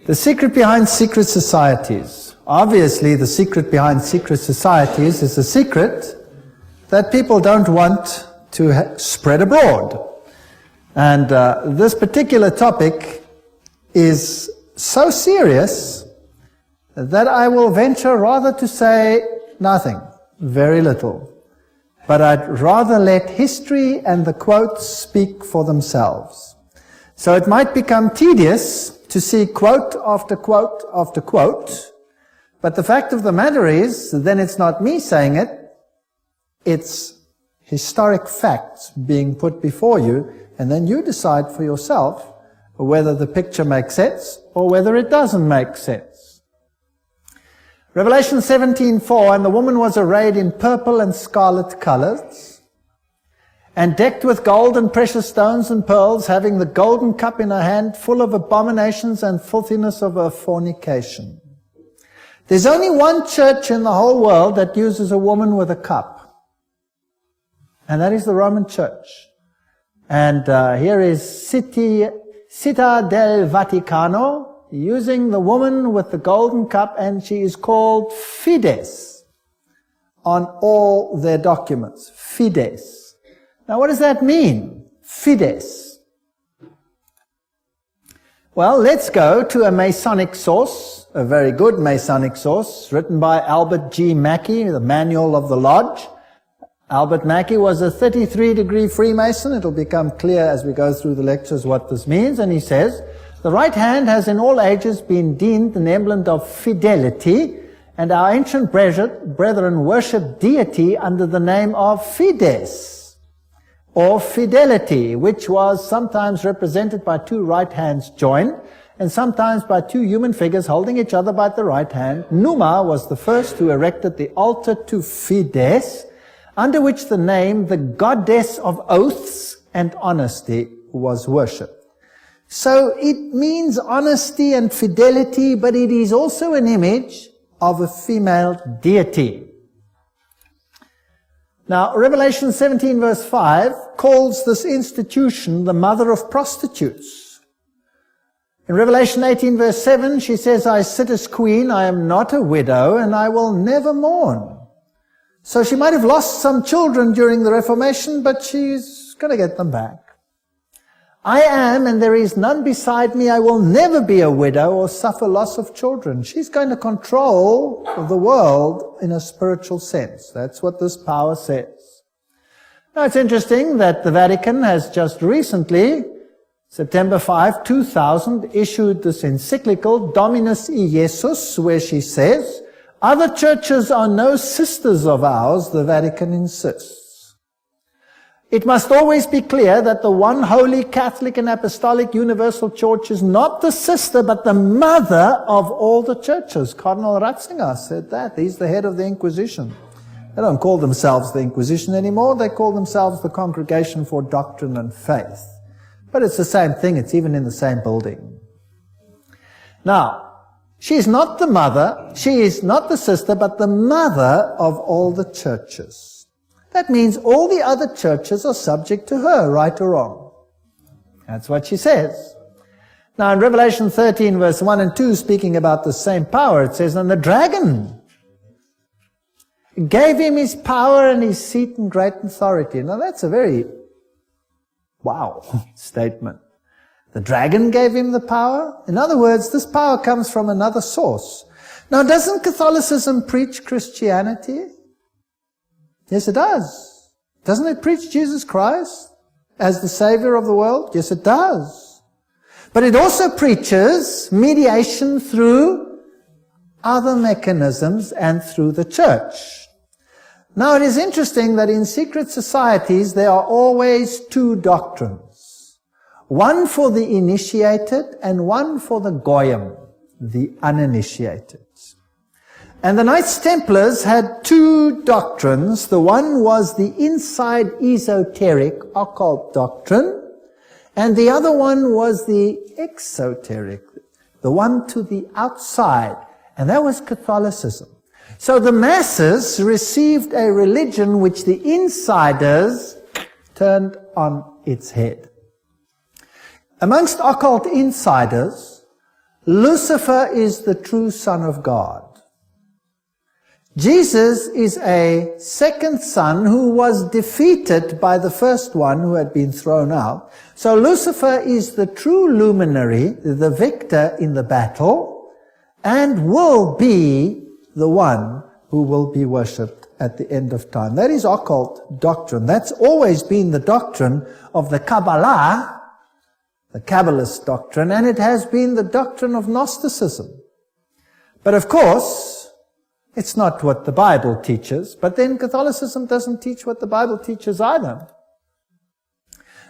The secret behind secret societies. Obviously, the secret behind secret societies is a secret that people don't want to spread abroad. And this particular topic is so serious that I will venture rather to say nothing, very little. But I'd rather let history and the quotes speak for themselves. So it might become tedious to see quote after quote after quote, but the fact of the matter is, then it's not me saying it, it's historic facts being put before you, and then you decide for yourself whether the picture makes sense or whether it doesn't make sense. Revelation 17:4, and the woman was arrayed in purple and scarlet colors, and decked with gold and precious stones and pearls, having the golden cup in her hand, full of abominations and filthiness of her fornication. There's only one church in the whole world that uses a woman with a cup, and that is the Roman Church. And here is Città del Vaticano, using the woman with the golden cup, and she is called Fides on all their documents. Fides. Now what does that mean? Fides. Well, let's go to a Masonic source, a very good Masonic source, written by Albert G. Mackey, the Manual of the Lodge. Albert Mackey was a 33-degree Freemason. It'll become clear as we go through the lectures what this means. And he says, the right hand has in all ages been deemed an emblem of fidelity, and our ancient brethren worshipped deity under the name of Fides, or fidelity, which was sometimes represented by two right hands joined, and sometimes by two human figures holding each other by the right hand. Numa was the first who erected the altar to Fides, under which the name, the goddess of oaths and honesty, was worshipped. So it means honesty and fidelity, but it is also an image of a female deity. Now, Revelation 17 verse 5 calls this institution the mother of prostitutes. In Revelation 18 verse 7, she says, I sit as queen, I am not a widow, and I will never mourn. So she might have lost some children during the Reformation, but she's going to get them back. I am, and there is none beside me. I will never be a widow or suffer loss of children. She's going to control the world in a spiritual sense. That's what this power says. Now, it's interesting that the Vatican has just recently, September 5, 2000, issued this encyclical, Dominus Iesus, where she says, other churches are no sisters of ours, the Vatican insists. It must always be clear that the one holy Catholic and Apostolic Universal Church is not the sister, but the mother of all the churches. Cardinal Ratzinger said that. He's the head of the Inquisition. They don't call themselves the Inquisition anymore. They call themselves the Congregation for Doctrine and Faith. But it's the same thing. It's even in the same building. Now, she is not the mother, she is not the sister, but the mother of all the churches. That means all the other churches are subject to her, right or wrong. That's what she says. Now in Revelation 13 verse 1 and 2, speaking about the same power, it says, and the dragon gave him his power and his seat and great authority. Now that's a very wow statement. The dragon gave him the power. In other words, this power comes from another source. Now, doesn't Catholicism preach Christianity? Yes, it does. Doesn't it preach Jesus Christ as the Savior of the world? Yes, it does. But it also preaches mediation through other mechanisms and through the church. Now, it is interesting that in secret societies there are always two doctrines. One for the initiated and one for the goyim, the uninitiated. And the Knights Templars had two doctrines. The one was the inside esoteric occult doctrine, and the other one was the exoteric, the one to the outside, and that was Catholicism. So the masses received a religion which the insiders turned on its head. Amongst occult insiders, Lucifer is the true Son of God. Jesus is a second son who was defeated by the first one who had been thrown out. So Lucifer is the true luminary, the victor in the battle, and will be the one who will be worshipped at the end of time. That is occult doctrine. That's always been the doctrine of the Kabbalah, the Kabbalist doctrine, and it has been the doctrine of Gnosticism. But of course, it's not what the Bible teaches, but then Catholicism doesn't teach what the Bible teaches either.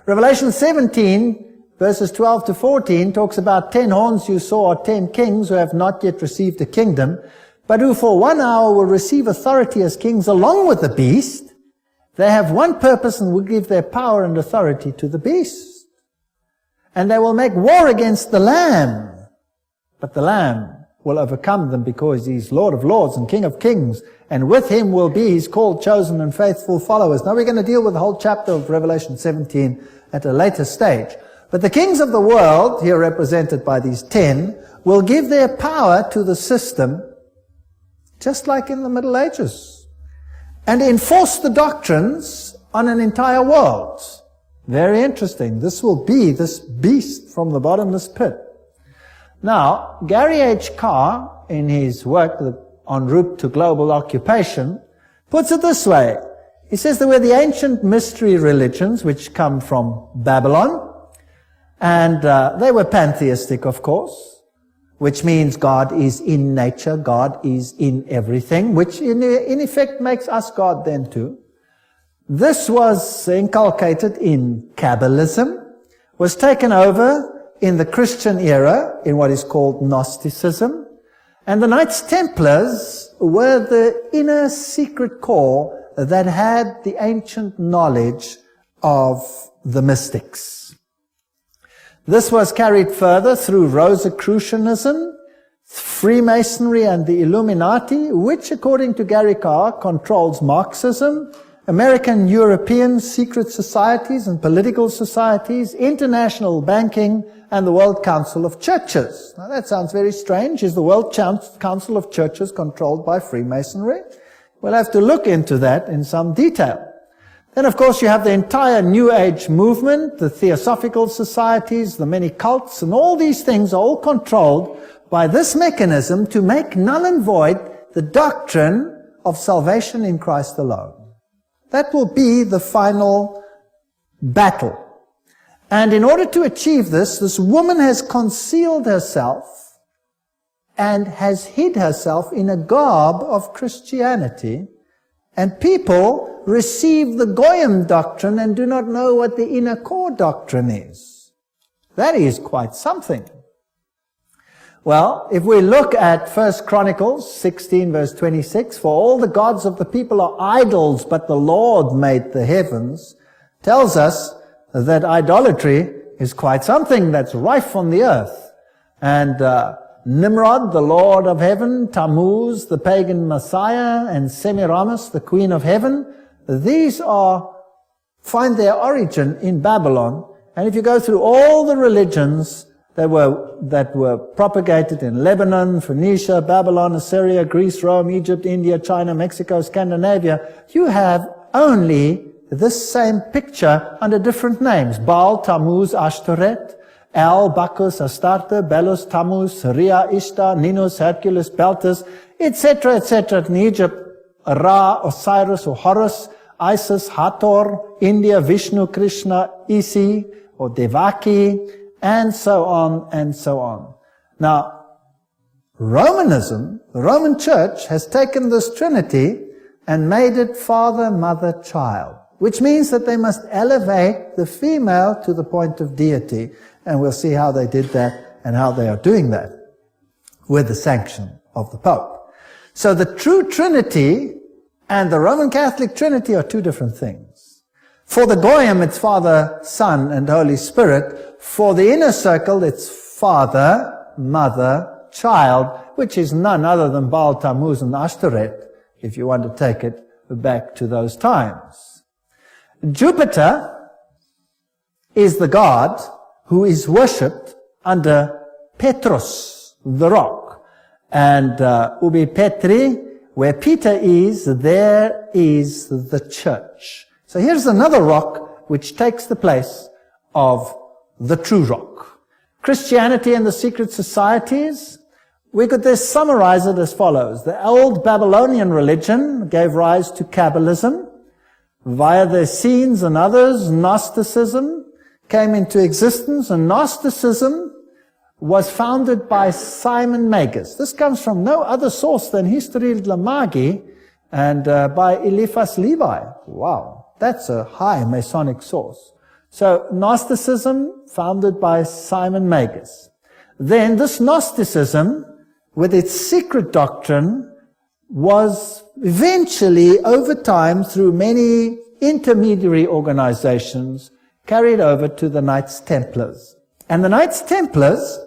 Revelation 17, verses 12 to 14, talks about 10 horns you saw are 10 kings who have not yet received a kingdom, but who for 1 hour will receive authority as kings along with the beast. They have one purpose and will give their power and authority to the beast. And they will make war against the Lamb, but the Lamb will overcome them because he's Lord of Lords and King of Kings, and with him will be his called, chosen, and faithful followers. Now we're going to deal with the whole chapter of Revelation 17 at a later stage. But the kings of the world, here represented by these 10, will give their power to the system, just like in the Middle Ages, and enforce the doctrines on an entire world. Very interesting. This will be this beast from the bottomless pit. Now, Gary H. Carr, in his work En route to global occupation, puts it this way. He says there were the ancient mystery religions, which come from Babylon, and they were pantheistic, of course, which means God is in nature, God is in everything, which in effect makes us God then too. This was inculcated in Kabbalism, was taken over in the Christian era, in what is called Gnosticism. And the Knights Templars were the inner secret core that had the ancient knowledge of the mystics. This was carried further through Rosicrucianism, Freemasonry, and the Illuminati, which, according to Gary Carr, controls Marxism, American European secret societies and political societies, international banking, and the World Council of Churches. Now that sounds very strange. Is the World Council of Churches controlled by Freemasonry? We'll have to look into that in some detail. Then, of course, you have the entire New Age movement, the Theosophical societies, the many cults, and all these things are all controlled by this mechanism to make null and void the doctrine of salvation in Christ alone. That will be the final battle. And in order to achieve this, this woman has concealed herself and has hid herself in a garb of Christianity. And people receive the Goyim doctrine and do not know what the inner core doctrine is. That is quite something. Well, if we look at 1 Chronicles 16 verse 26, for all the gods of the people are idols, but the Lord made the heavens, tells us that idolatry is quite something that's rife on the earth. And Nimrod, the Lord of heaven, Tammuz, the pagan Messiah, and Semiramis, the Queen of heaven, these find their origin in Babylon. And if you go through all the religions that were propagated in Lebanon, Phoenicia, Babylon, Assyria, Greece, Rome, Egypt, India, China, Mexico, Scandinavia, you have only this same picture under different names. Baal, Tammuz, Ashtoreth, El, Bacchus, Astarte, Belus, Tammuz, Rhea, Ishtar, Ninus, Hercules, Beltis, etc., etc. In Egypt, Ra, Osiris, or Horus, Isis, Hathor, India, Vishnu, Krishna, Isi, or Devaki, and so on and so on. Now, Romanism, the Roman Church, has taken this Trinity and made it Father, Mother, Child, which means that they must elevate the female to the point of deity. And we'll see how they did that and how they are doing that with the sanction of the Pope. So the true Trinity and the Roman Catholic Trinity are two different things. For the Goyim, it's Father, Son, and Holy Spirit. For the inner circle, it's Father, Mother, Child, which is none other than Baal, Tammuz, and Ashtoreth, if you want to take it back to those times. Jupiter is the god who is worshipped under Petrus, the rock. And ubi Petri, where Peter is, there is the church. So here's another rock which takes the place of the true rock. Christianity and the secret societies, we could just summarize it as follows. The old Babylonian religion gave rise to Kabbalism. Via the Essenes and others, Gnosticism came into existence, and Gnosticism was founded by Simon Magus. This comes from no other source than History de la Magie and by Eliphas Levi. Wow, that's a high Masonic source. So Gnosticism, founded by Simon Magus. Then this Gnosticism, with its secret doctrine, was eventually, over time, through many intermediary organizations, carried over to the Knights Templars. And the Knights Templars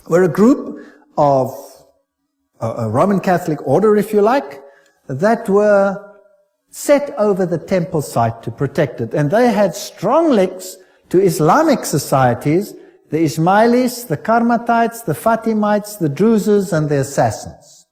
were a group of a Roman Catholic order, if you like, that were set over the temple site to protect it. And they had strong links to Islamic societies, the Ismailis, the Karmatites, the Fatimites, the Druzes, and the Assassins.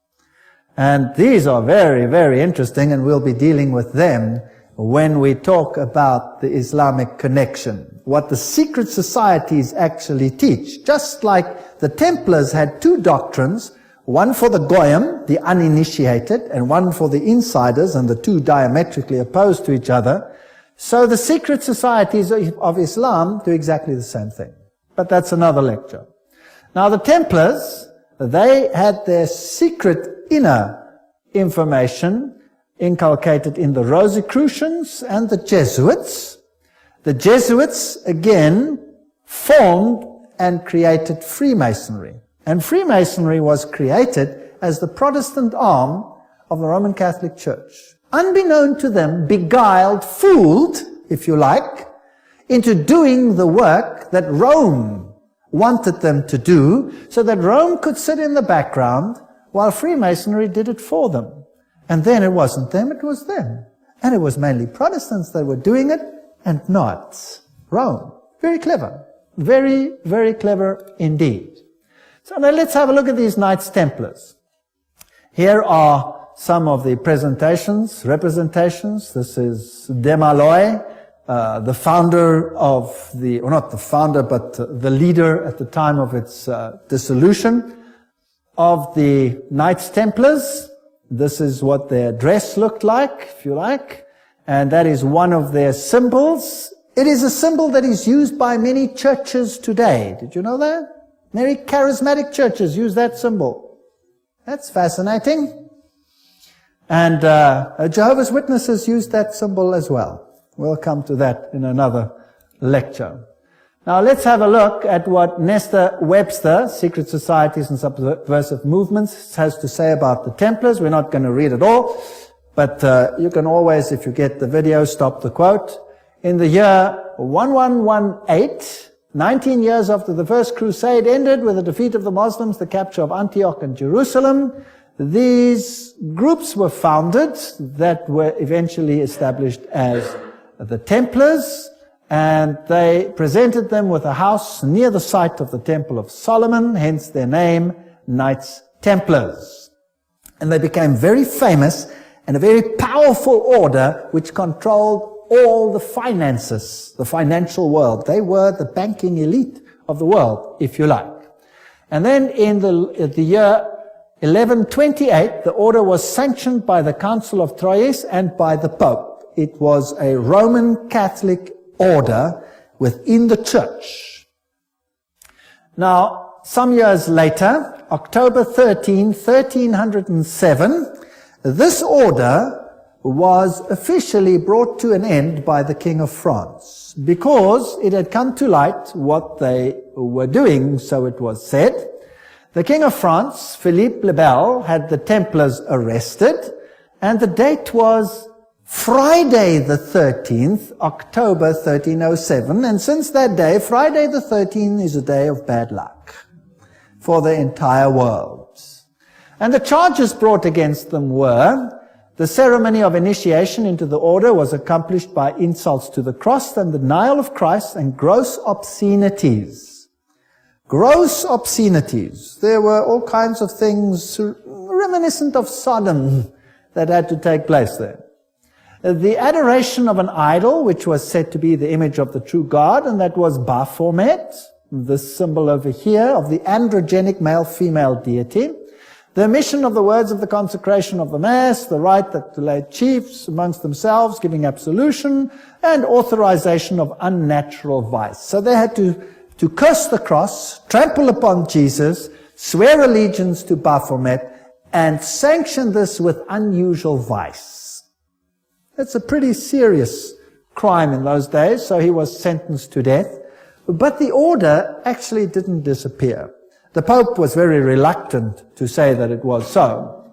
And these are very, very interesting, and we'll be dealing with them when we talk about the Islamic connection, what the secret societies actually teach. Just like the Templars had two doctrines, one for the Goyim, the uninitiated, and one for the insiders, and the two diametrically opposed to each other, so the secret societies of Islam do exactly the same thing. But that's another lecture. Now the Templars, they had their secret inner information inculcated in the Rosicrucians and the Jesuits. The Jesuits, again, formed and created Freemasonry. And Freemasonry was created as the Protestant arm of the Roman Catholic Church. Unbeknown to them, beguiled, fooled, if you like, into doing the work that Rome wanted them to do, so that Rome could sit in the background while Freemasonry did it for them. And then it wasn't them, it was them. And it was mainly Protestants that were doing it, and not Rome. Very clever. Very, very clever indeed. So now let's have a look at these Knights Templars. Here are some of the representations. This is Desmaloy, the founder of the, or not the founder, but the leader at the time of its dissolution of the Knights Templars. This is what their dress looked like, if you like, and that is one of their symbols. It is a symbol that is used by many churches today. Did you know that? Many charismatic churches use that symbol. That's fascinating. And Jehovah's Witnesses use that symbol as well. We'll come to that in another lecture. Now let's have a look at what Nestor Webster, Secret Societies and Subversive Movements, has to say about the Templars. We're not going to read it all, but you can always, if you get the video, stop the quote. In the year 1118, 19 years after the First Crusade ended with the defeat of the Muslims, the capture of Antioch and Jerusalem, these groups were founded that were eventually established as the Templars, and they presented them with a house near the site of the Temple of Solomon, hence their name, Knights Templars. And they became very famous and a very powerful order which controlled all the finances, the financial world. They were the banking elite of the world, if you like. And then in the year 1128, the order was sanctioned by the Council of Troyes and by the Pope. It was a Roman Catholic order within the church. Now, some years later, October 13, 1307, this order was officially brought to an end by the King of France, because it had come to light what they were doing, so it was said. The King of France, Philippe le Bel, had the Templars arrested, and the date was Friday the 13th, October 1307, and since that day, Friday the 13th is a day of bad luck for the entire world. And the charges brought against them were: the ceremony of initiation into the order was accomplished by insults to the cross and the denial of Christ and gross obscenities. Gross obscenities. There were all kinds of things reminiscent of Sodom that had to take place there. The adoration of an idol, which was said to be the image of the true God, and that was Baphomet, this symbol over here of the androgenic male-female deity. The omission of the words of the consecration of the Mass, the right that the lay chiefs amongst themselves giving absolution, and authorization of unnatural vice. So they had to curse the cross, trample upon Jesus, swear allegiance to Baphomet, and sanction this with unusual vice. That's a pretty serious crime in those days, so he was sentenced to death. But the order actually didn't disappear. The Pope was very reluctant to say that it was so.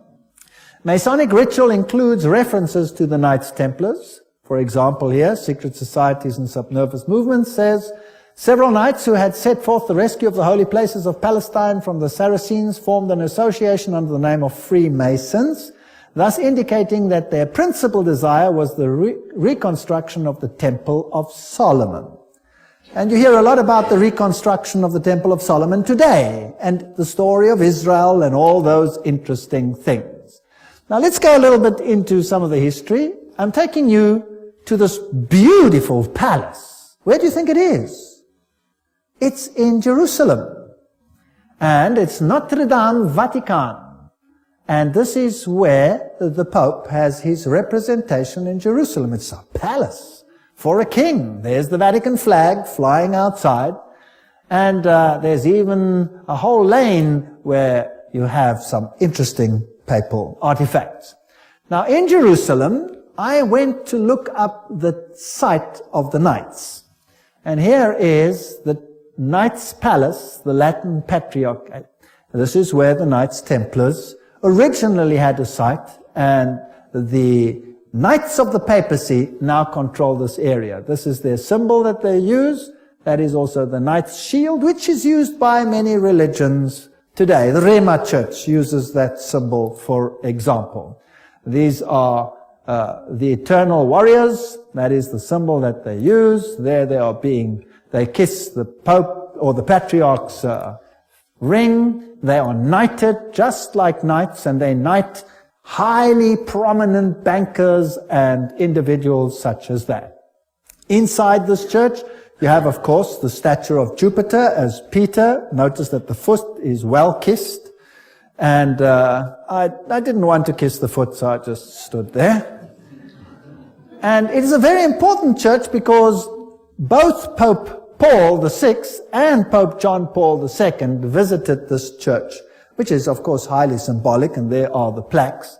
Masonic ritual includes references to the Knights Templars. For example here, Secret Societies and Subnervous Movements says, several knights who had set forth the rescue of the holy places of Palestine from the Saracens formed an association under the name of Freemasons, thus indicating that their principal desire was the reconstruction of the Temple of Solomon. And you hear a lot about the reconstruction of the Temple of Solomon today, and the story of Israel and all those interesting things. Now let's go a little bit into some of the history. I'm taking you to this beautiful palace. Where do you think it is? It's in Jerusalem. And it's Notre Dame Vatican. And this is where the Pope has his representation in Jerusalem. It's a palace for a king. There's the Vatican flag flying outside. And there's even a whole lane where you have some interesting papal artifacts. Now in Jerusalem, I went to look up the site of the Knights. And here is the Knights Palace, the Latin Patriarch. This is where the Knights Templars originally had a site, and the Knights of the Papacy now control this area. This is their symbol that they use. That is also the Knight's shield, which is used by many religions today. The Rema Church uses that symbol, for example. These are the eternal warriors. That is the symbol that they use. There they kiss the Pope or the Patriarch's ring. They are knighted just like knights, and they knight highly prominent bankers and individuals such as that. Inside this church, you have, of course, the statue of Jupiter as Peter. Notice that the foot is well kissed. And I didn't want to kiss the foot, so I just stood there. And it is a very important church because both Pope Paul VI and Pope John Paul II visited this church, which is, of course, highly symbolic, and there are the plaques.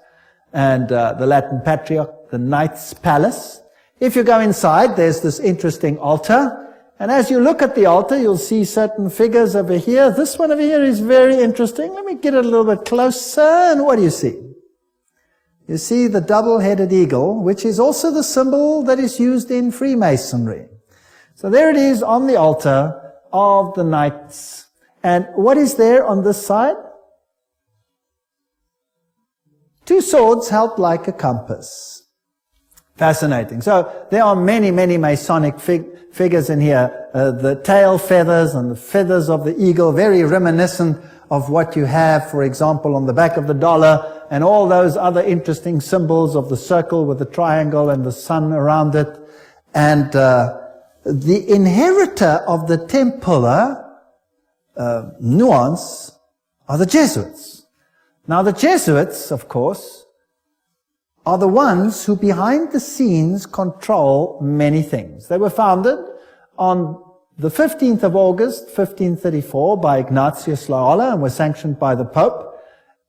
And the Latin Patriarch, the Knights Palace. If you go inside, there's this interesting altar. And as you look at the altar, you'll see certain figures over here. This one over here is very interesting. Let me get it a little bit closer. And what do you see? You see the double-headed eagle, which is also the symbol that is used in Freemasonry. So there it is on the altar of the Knights. And what is there on this side? Two swords held like a compass. Fascinating. So there are many, many Masonic figures in here. The tail feathers and the feathers of the eagle, very reminiscent of what you have, for example, on the back of the dollar, and all those other interesting symbols of the circle with the triangle and the sun around it. And the inheritor of the Templar nuance are the Jesuits. Now the Jesuits, of course, are the ones who behind the scenes control many things. They were founded on the 15th of August, 1534 by Ignatius Loyola and were sanctioned by the Pope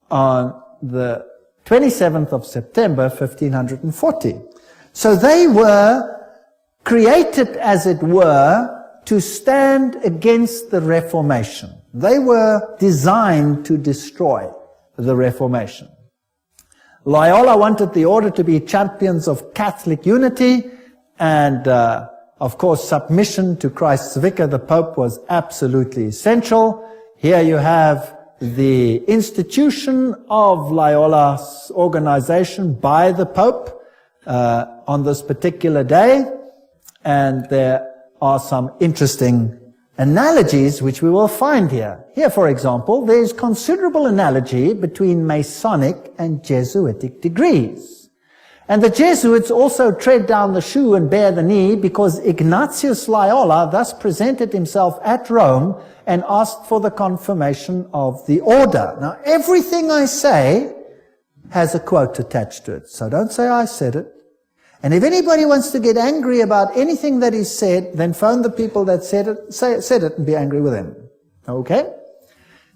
on the 27th of September, 1540. So they were created, as it were, to stand against the Reformation. They were designed to destroy the Reformation. Loyola wanted the order to be champions of Catholic unity, and of course submission to Christ's vicar, the Pope, was absolutely essential. Here you have the institution of Loyola's organization by the Pope on this particular day, and there are some interesting analogies which we will find here. Here, for example, there is considerable analogy between Masonic and Jesuitic degrees. And the Jesuits also tread down the shoe and bear the knee because Ignatius Loyola thus presented himself at Rome and asked for the confirmation of the order. Now, everything I say has a quote attached to it, so don't say I said it. And if anybody wants to get angry about anything that is said, then phone the people that said it and be angry with them. Okay?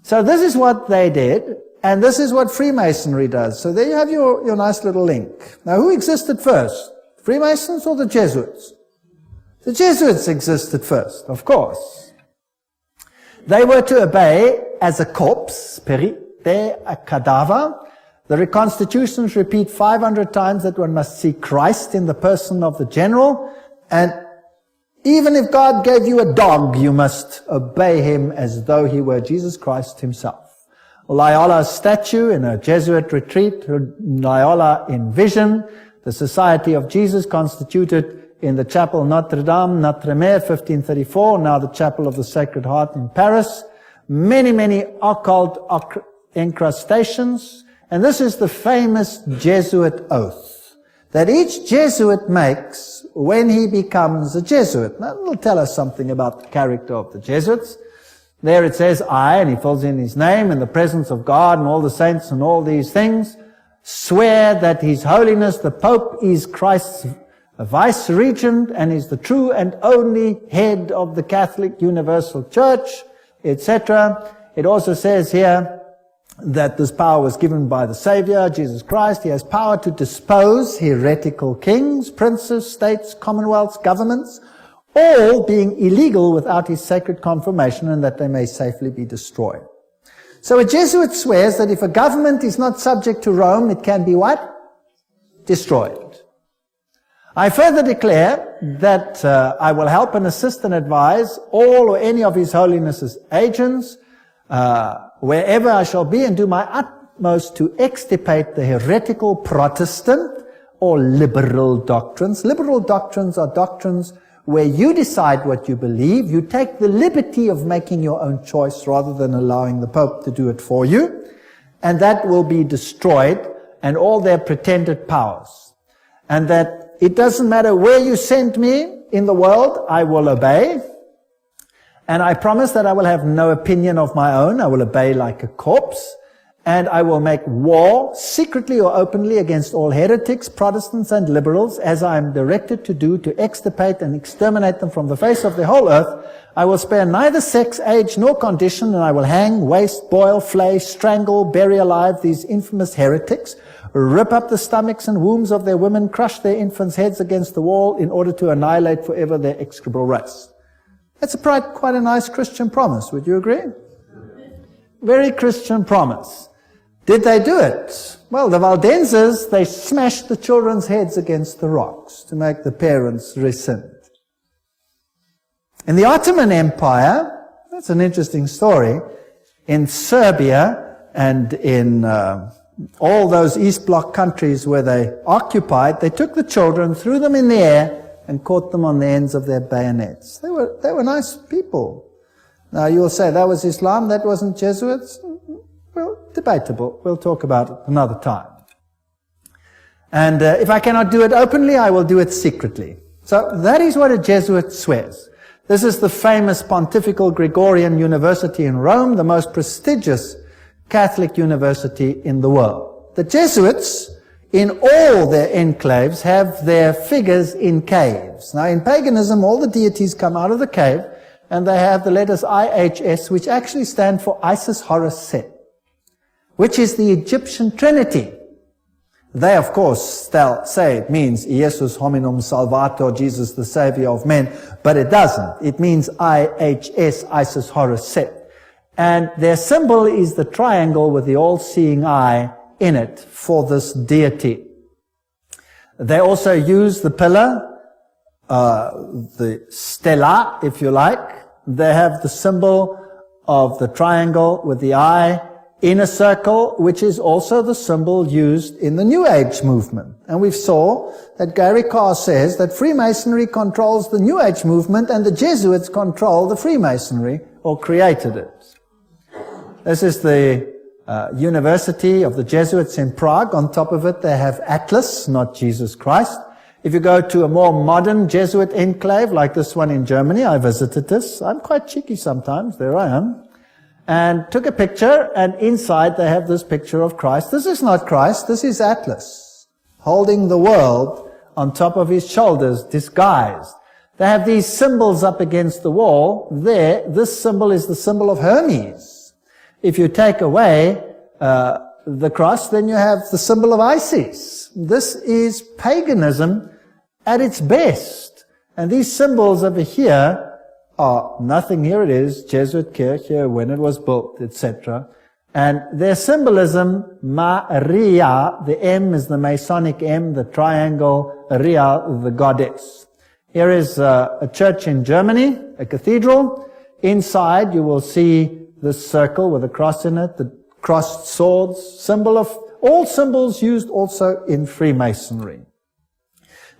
So this is what they did. And this is what Freemasonry does. So there you have your nice little link. Now, who existed first? Freemasons or the Jesuits? The Jesuits existed first, of course. They were to obey as a corpse, perite a cadaver. The reconstitutions repeat 500 times that one must see Christ in the person of the general. And even if God gave you a dog, you must obey him as though he were Jesus Christ himself. Loyola's statue in a Jesuit retreat, Loyola in vision, the Society of Jesus constituted in the Chapel Notre-Dame, Notre-Dame, 1534, now the Chapel of the Sacred Heart in Paris. Many, many occult incrustations. And this is the famous Jesuit oath that each Jesuit makes when he becomes a Jesuit. Now, it'll tell us something about the character of the Jesuits. There it says, I, and he fills in his name, in the presence of God and all the saints and all these things, swear that His Holiness the Pope is Christ's vice-regent and is the true and only head of the Catholic Universal Church, etc. It also says here that this power was given by the Savior, Jesus Christ. He has power to dispose heretical kings, princes, states, commonwealths, governments, all being illegal without his sacred confirmation, and that they may safely be destroyed. So a Jesuit swears that if a government is not subject to Rome, it can be what? Destroyed. I further declare that I will help and assist and advise all or any of His Holiness's agents wherever I shall be, and do my utmost to extirpate the heretical Protestant or liberal doctrines. Liberal doctrines are doctrines where you decide what you believe. You take the liberty of making your own choice rather than allowing the Pope to do it for you. And that will be destroyed, and all their pretended powers. And that it doesn't matter where you send me in the world, I will obey. And I promise that I will have no opinion of my own. I will obey like a corpse. And I will make war, secretly or openly, against all heretics, Protestants and liberals, as I am directed to do, to extirpate and exterminate them from the face of the whole earth. I will spare neither sex, age, nor condition, and I will hang, waste, boil, flay, strangle, bury alive these infamous heretics, rip up the stomachs and wombs of their women, crush their infants' heads against the wall in order to annihilate forever their execrable race. That's quite a nice Christian promise, would you agree? Very Christian promise. Did they do it? Well, the Valdenses, they smashed the children's heads against the rocks to make the parents rescind. In the Ottoman Empire, that's an interesting story, in Serbia and in all those East Bloc countries where they occupied, they took the children, threw them in the air, and caught them on the ends of their bayonets. They were nice people. Now you'll say, that was Islam, that wasn't Jesuits? Well, debatable. We'll talk about it another time. And if I cannot do it openly, I will do it secretly. So that is what a Jesuit swears. This is the famous Pontifical Gregorian University in Rome, the most prestigious Catholic university in the world. The Jesuits, in all their enclaves, have their figures in caves. Now, in paganism, all the deities come out of the cave, and they have the letters IHS, which actually stand for Isis, Horus, Set, which is the Egyptian Trinity. They, of course, say it means Iesus hominum salvator, Jesus the Savior of men, but it doesn't. It means IHS, Isis, Horus, Set. And their symbol is the triangle with the all-seeing eye in it for this deity. They also use the pillar, the stela, if you like. They have the symbol of the triangle with the eye in a circle, which is also the symbol used in the New Age movement. And we saw that Gary Carr says that Freemasonry controls the New Age movement and the Jesuits control the Freemasonry, or created it. This is the University of the Jesuits in Prague. On top of it they have Atlas, not Jesus Christ. If you go to a more modern Jesuit enclave, like this one in Germany, I visited this. I'm quite cheeky sometimes. There I am. And took a picture, and inside they have this picture of Christ. This is not Christ, this is Atlas, holding the world on top of his shoulders, disguised. They have these symbols up against the wall. There, this symbol is the symbol of Hermes. If you take away the cross, then you have the symbol of Isis. This is paganism at its best. And these symbols over here are nothing. Here it is, Jesuit Kirche, when it was built, etc. And their symbolism, Maria, the M is the Masonic M, the triangle, Ria, the goddess. Here is a church in Germany, a cathedral. Inside you will see this circle with a cross in it, the crossed swords, symbol of all symbols used also in Freemasonry.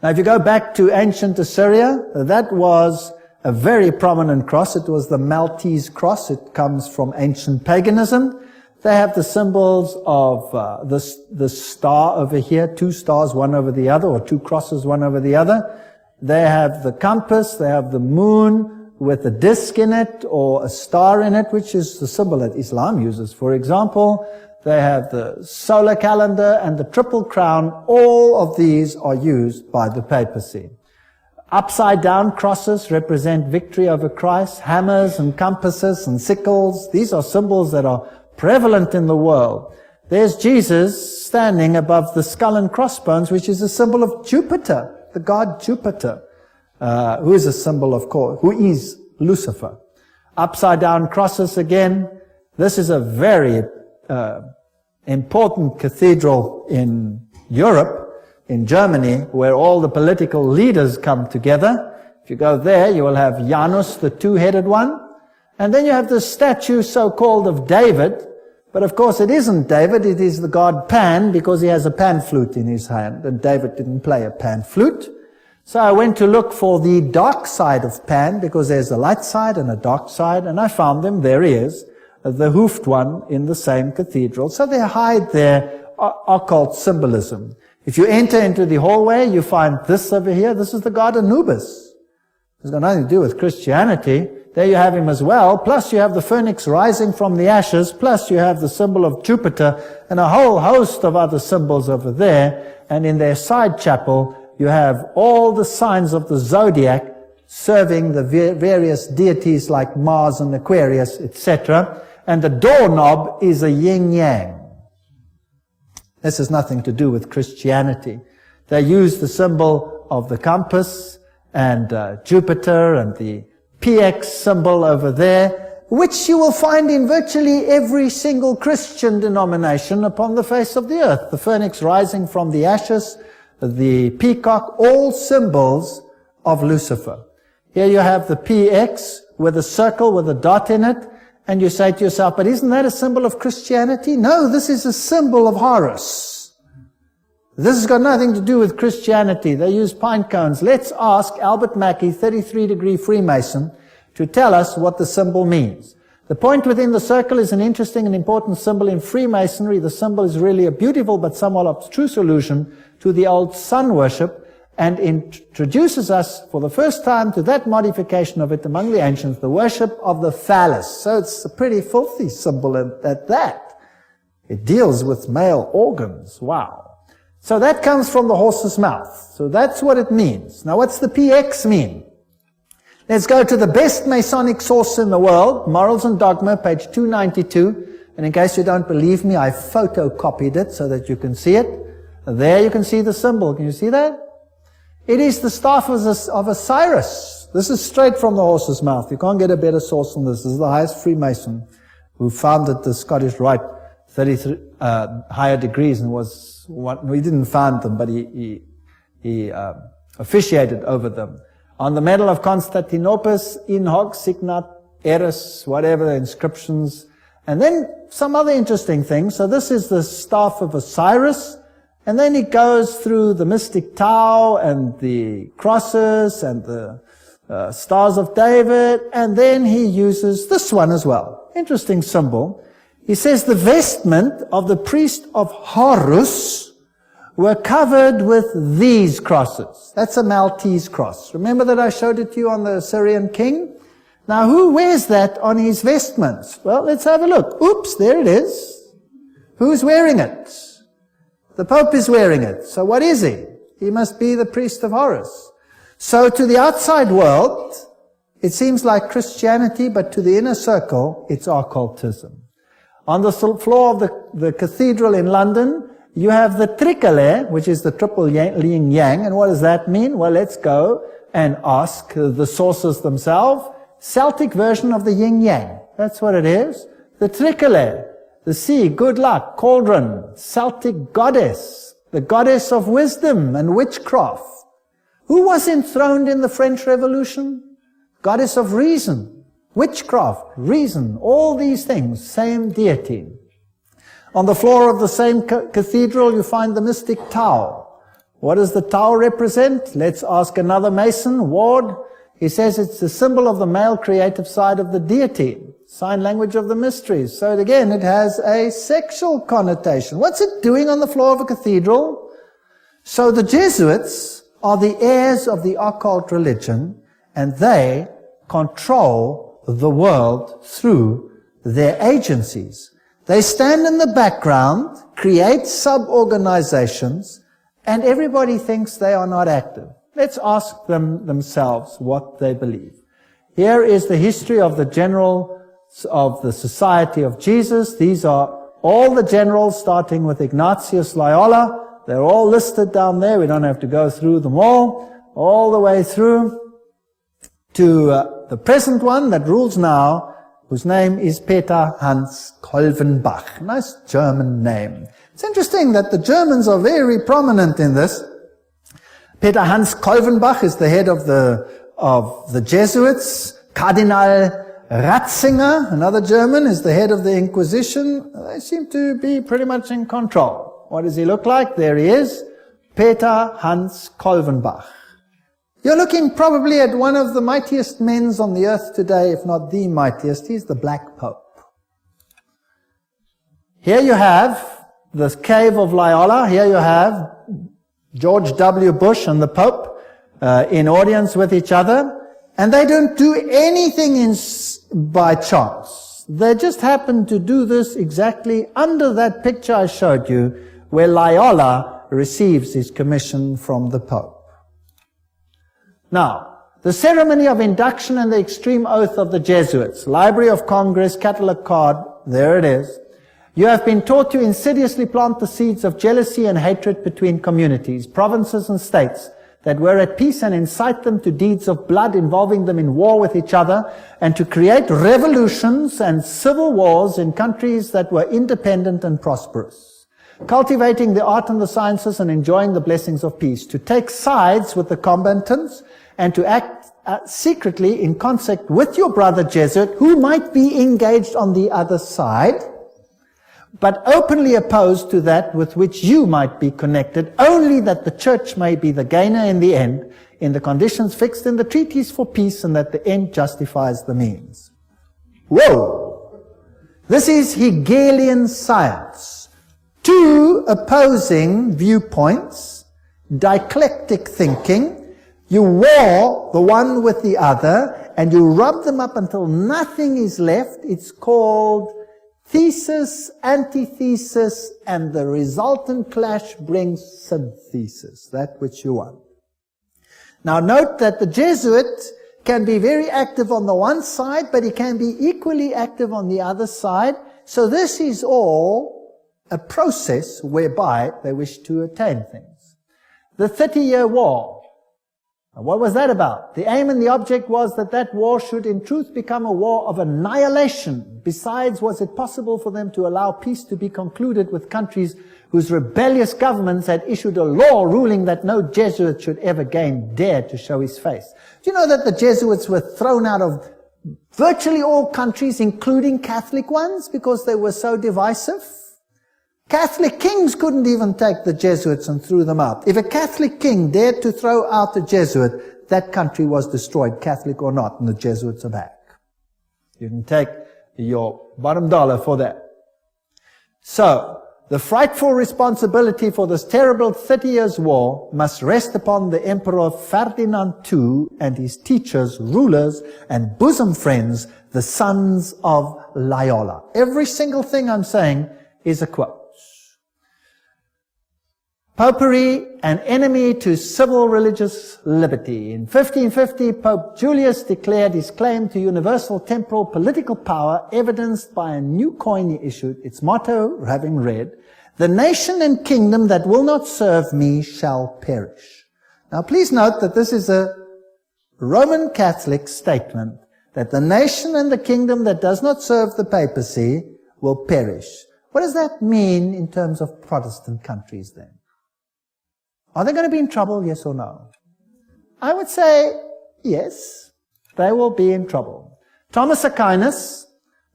Now if you go back to ancient Assyria, that was a very prominent cross. It was the Maltese cross. It comes from ancient paganism. They have the symbols of the star over here, two stars, one over the other, or two crosses, one over the other. They have the compass. They have the moon with a disc in it, or a star in it, which is the symbol that Islam uses, for example. They have the solar calendar and the triple crown. All of these are used by the papacy. Upside down crosses represent victory over Christ. Hammers and compasses and sickles. These are symbols that are prevalent in the world. There's Jesus standing above the skull and crossbones, which is a symbol of Jupiter, the god Jupiter, who is a symbol of course, who is Lucifer. Upside down crosses again. This is a very important cathedral in Europe, in Germany, where all the political leaders come together. If you go there, you will have Janus, the two-headed one. And then you have the statue so-called of David. But of course it isn't David, it is the god Pan, because he has a pan flute in his hand. And David didn't play a pan flute. So I went to look for the dark side of Pan, because there's a light side and a dark side. And I found him, there he is, the hoofed one in the same cathedral. So they hide their occult symbolism. If you enter into the hallway, you find this over here. This is the god Anubis. It's got nothing to do with Christianity. There you have him as well. Plus you have the phoenix rising from the ashes. Plus you have the symbol of Jupiter and a whole host of other symbols over there. And in their side chapel, you have all the signs of the zodiac serving the various deities like Mars and Aquarius, etc. And the doorknob is a yin-yang. This has nothing to do with Christianity. They use the symbol of the compass and Jupiter and the PX symbol over there, which you will find in virtually every single Christian denomination upon the face of the earth. The phoenix rising from the ashes, the peacock, all symbols of Lucifer. Here you have the PX with a circle with a dot in it. And you say to yourself, but isn't that a symbol of Christianity? No, this is a symbol of Horus. This has got nothing to do with Christianity. They use pine cones. Let's ask Albert Mackey, 33-degree Freemason, to tell us what the symbol means. The point within the circle is an interesting and important symbol in Freemasonry. The symbol is really a beautiful but somewhat obstruse allusion to the old sun worship, and introduces us for the first time to that modification of it among the ancients, the worship of the phallus. So it's a pretty filthy symbol at that. It deals with male organs. Wow. So that comes from the horse's mouth. So that's what it means. Now what's the PX mean? Let's go to the best Masonic source in the world, Morals and Dogma, page 292. And in case you don't believe me, I photocopied it so that you can see it. There you can see the symbol. Can you see that? It is the staff of Osiris. This is straight from the horse's mouth. You can't get a better source than this. This is the highest Freemason who founded the Scottish Rite, 33 higher degrees, and was one. He didn't found them, but he officiated over them. On the medal of Constantinopus, in hoc signat eris, whatever the inscriptions, And then some other interesting things. So this is the staff of Osiris, and then he goes through the mystic Tau and the crosses and the stars of David, and then he uses this one as well. Interesting symbol. He says the vestment of the priest of Horus were covered with these crosses. That's a Maltese cross. Remember that I showed it to you on the Assyrian king? Now, who wears that on his vestments? Well, let's have a look. Oops, there it is. Who's wearing it? The Pope is wearing it. So what is he? He must be the priest of Horus. So to the outside world, it seems like Christianity, but to the inner circle, it's occultism. On the floor of the cathedral in London, you have the tricole, which is the triple yin yang. And what does that mean? Well, let's go and ask the sources themselves. Celtic version of the yin yang. That's what it is. The tricole, the sea, good luck, cauldron, Celtic goddess, the goddess of wisdom and witchcraft. Who was enthroned in the French Revolution? Goddess of reason, witchcraft, reason, all these things, same deity. On the floor of the same cathedral, you find the mystic Tau. What does the Tau represent? Let's ask another Mason, Ward. He says it's the symbol of the male creative side of the deity, sign language of the mysteries. So again, it has a sexual connotation. What's it doing on the floor of a cathedral? So the Jesuits are the heirs of the occult religion, and they control the world through their agencies. They stand in the background, create sub-organizations, and everybody thinks they are not active. Let's ask them themselves what they believe. Here is the history of the generals of the Society of Jesus. These are all the generals, starting with Ignatius Loyola. They're all listed down there. We don't have to go through them all the way through to the present one that rules now, whose name is Peter Hans Kolvenbach. Nice German name. It's interesting that the Germans are very prominent in this. Peter Hans Kolvenbach is the head of the Jesuits. Cardinal Ratzinger, another German, is the head of the Inquisition. They seem to be pretty much in control. What does he look like? There he is. Peter Hans Kolvenbach. You're looking probably at one of the mightiest men on the earth today, if not the mightiest. He's the Black Pope. Here you have the cave of Loyola. Here you have George W. Bush and the Pope in audience with each other. And they don't do anything by chance. They just happen to do this exactly under that picture I showed you, where Loyola receives his commission from the Pope. Now, the ceremony of induction and the extreme oath of the Jesuits, Library of Congress, catalog card, there it is. You have been taught to insidiously plant the seeds of jealousy and hatred between communities, provinces and states that were at peace, and incite them to deeds of blood involving them in war with each other, and to create revolutions and civil wars in countries that were independent and prosperous, cultivating the art and the sciences and enjoying the blessings of peace, to take sides with the combatants and to act secretly in concert with your brother Jesuit, who might be engaged on the other side, but openly opposed to that with which you might be connected, only that the church may be the gainer in the end, in the conditions fixed in the treaties for peace, and that the end justifies the means. Whoa! This is Hegelian science. Two opposing viewpoints, dialectic thinking. You war the one with the other, and you rub them up until nothing is left. It's called thesis, antithesis, and the resultant clash brings synthesis, that which you want. Now note that the Jesuit can be very active on the one side, but he can be equally active on the other side. So this is all a process whereby they wish to attain things. The 30-year war. And what was that about? The aim and the object was that that war should in truth become a war of annihilation. Besides, was it possible for them to allow peace to be concluded with countries whose rebellious governments had issued a law ruling that no Jesuit should ever again dare to show his face? Do you know that the Jesuits were thrown out of virtually all countries, including Catholic ones, because they were so divisive. Catholic kings couldn't even take the Jesuits and threw them out. If a Catholic king dared to throw out a Jesuit, that country was destroyed, Catholic or not, and the Jesuits are back. You can take your bottom dollar for that. So, the frightful responsibility for this terrible 30 Years' War must rest upon the Emperor Ferdinand II and his teachers, rulers, and bosom friends, the sons of Loyola. Every single thing I'm saying is a quote. Popery, an enemy to civil religious liberty. In 1550, Pope Julius declared his claim to universal temporal political power, evidenced by a new coin he issued, its motto having read, "The nation and kingdom that will not serve me shall perish." Now please note that this is a Roman Catholic statement, that the nation and the kingdom that does not serve the papacy will perish. What does that mean in terms of Protestant countries then? Are they going to be in trouble, yes or no? I would say, yes, they will be in trouble. Thomas Aquinas,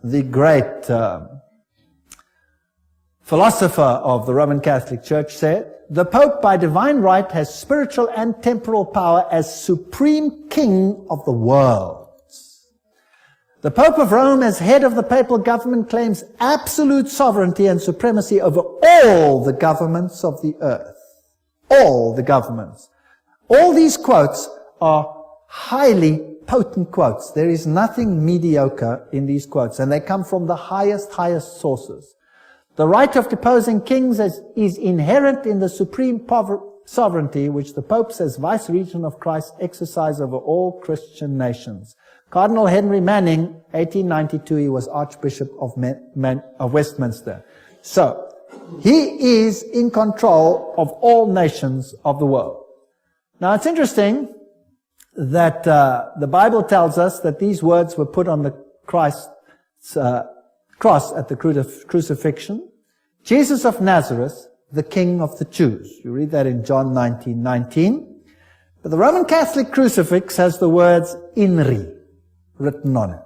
the great philosopher of the Roman Catholic Church, said, "The Pope by divine right has spiritual and temporal power as supreme king of the world. The Pope of Rome, as head of the papal government, claims absolute sovereignty and supremacy over all the governments of the earth." All the governments. All these quotes are highly potent quotes. There is nothing mediocre in these quotes, and they come from the highest sources. The right of deposing kings is inherent in the supreme sovereignty which the popes as vice-regent of Christ exercise over all Christian nations. Cardinal Henry Manning, 1892, he was Archbishop of Westminster. So, he is in control of all nations of the world. Now it's interesting that the Bible tells us that these words were put on the Christ's cross at the crucifixion. Jesus of Nazareth, the King of the Jews. You read that in John 19:19. But the Roman Catholic crucifix has the words INRI written on it.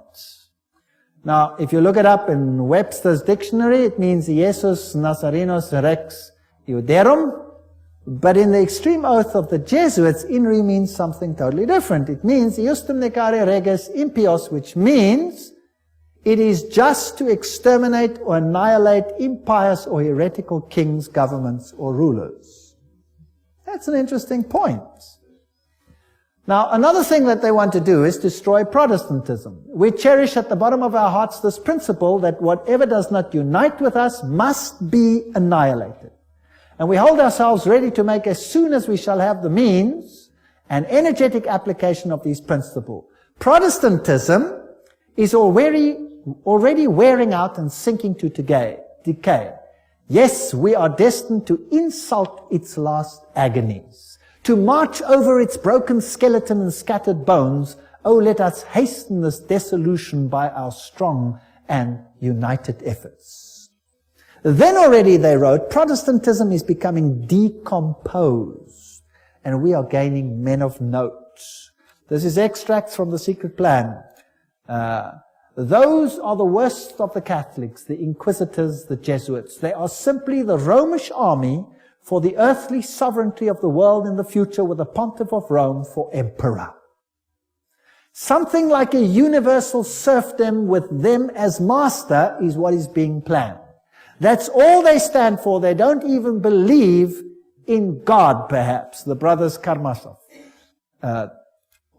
Now, if you look it up in Webster's dictionary, it means Jesus Nazarenos Rex Iuderum. But in the extreme oath of the Jesuits, INRI means something totally different. It means Iustum Necare Reges Impios, which means it is just to exterminate or annihilate impious or heretical kings, governments, or rulers. That's an interesting point. Now, another thing that they want to do is destroy Protestantism. We cherish at the bottom of our hearts this principle that whatever does not unite with us must be annihilated. And we hold ourselves ready to make, as soon as we shall have the means, an energetic application of these principles. Protestantism is already wearing out and sinking to decay. Yes, we are destined to insult its last agonies, to march over its broken skeleton and scattered bones. Oh, let us hasten this dissolution by our strong and united efforts. Then already, they wrote, Protestantism is becoming decomposed, and we are gaining men of note. This is extracts from the Secret Plan. Those are the worst of the Catholics, the Inquisitors, the Jesuits. They are simply the Romish army for the earthly sovereignty of the world in the future, with a pontiff of Rome for emperor. Something like a universal serfdom with them as master is what is being planned. That's all they stand for. They don't even believe in God, perhaps, the brothers Karamazov.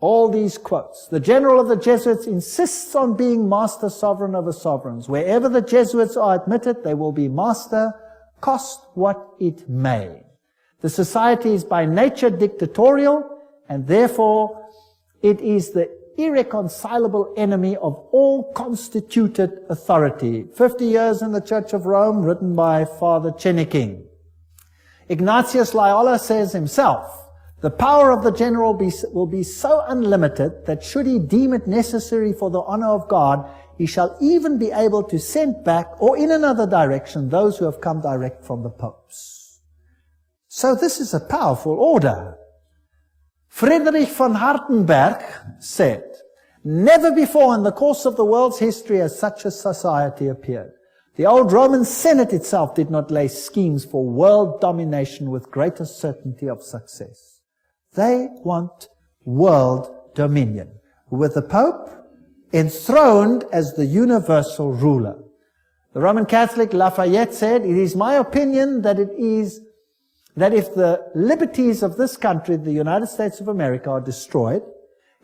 All these quotes. The general of the Jesuits insists on being master sovereign over sovereigns. Wherever the Jesuits are admitted, they will be master, cost what it may. The society is by nature dictatorial, and therefore it is the irreconcilable enemy of all constituted authority. 50 Years in the Church of Rome, written by Father Cheniking. Ignatius Loyola says himself, the power of the general will be so unlimited that should he deem it necessary for the honor of God, he shall even be able to send back, or in another direction, those who have come direct from the popes. So this is a powerful order. Friedrich von Hardenberg said, Never before in the course of the world's history has such a society appeared. The old Roman Senate itself did not lay schemes for world domination with greater certainty of success. They want world dominion, with the Pope enthroned as the universal ruler. The Roman Catholic Lafayette said, "It is my opinion that if the liberties of this country, the United States of America, are destroyed,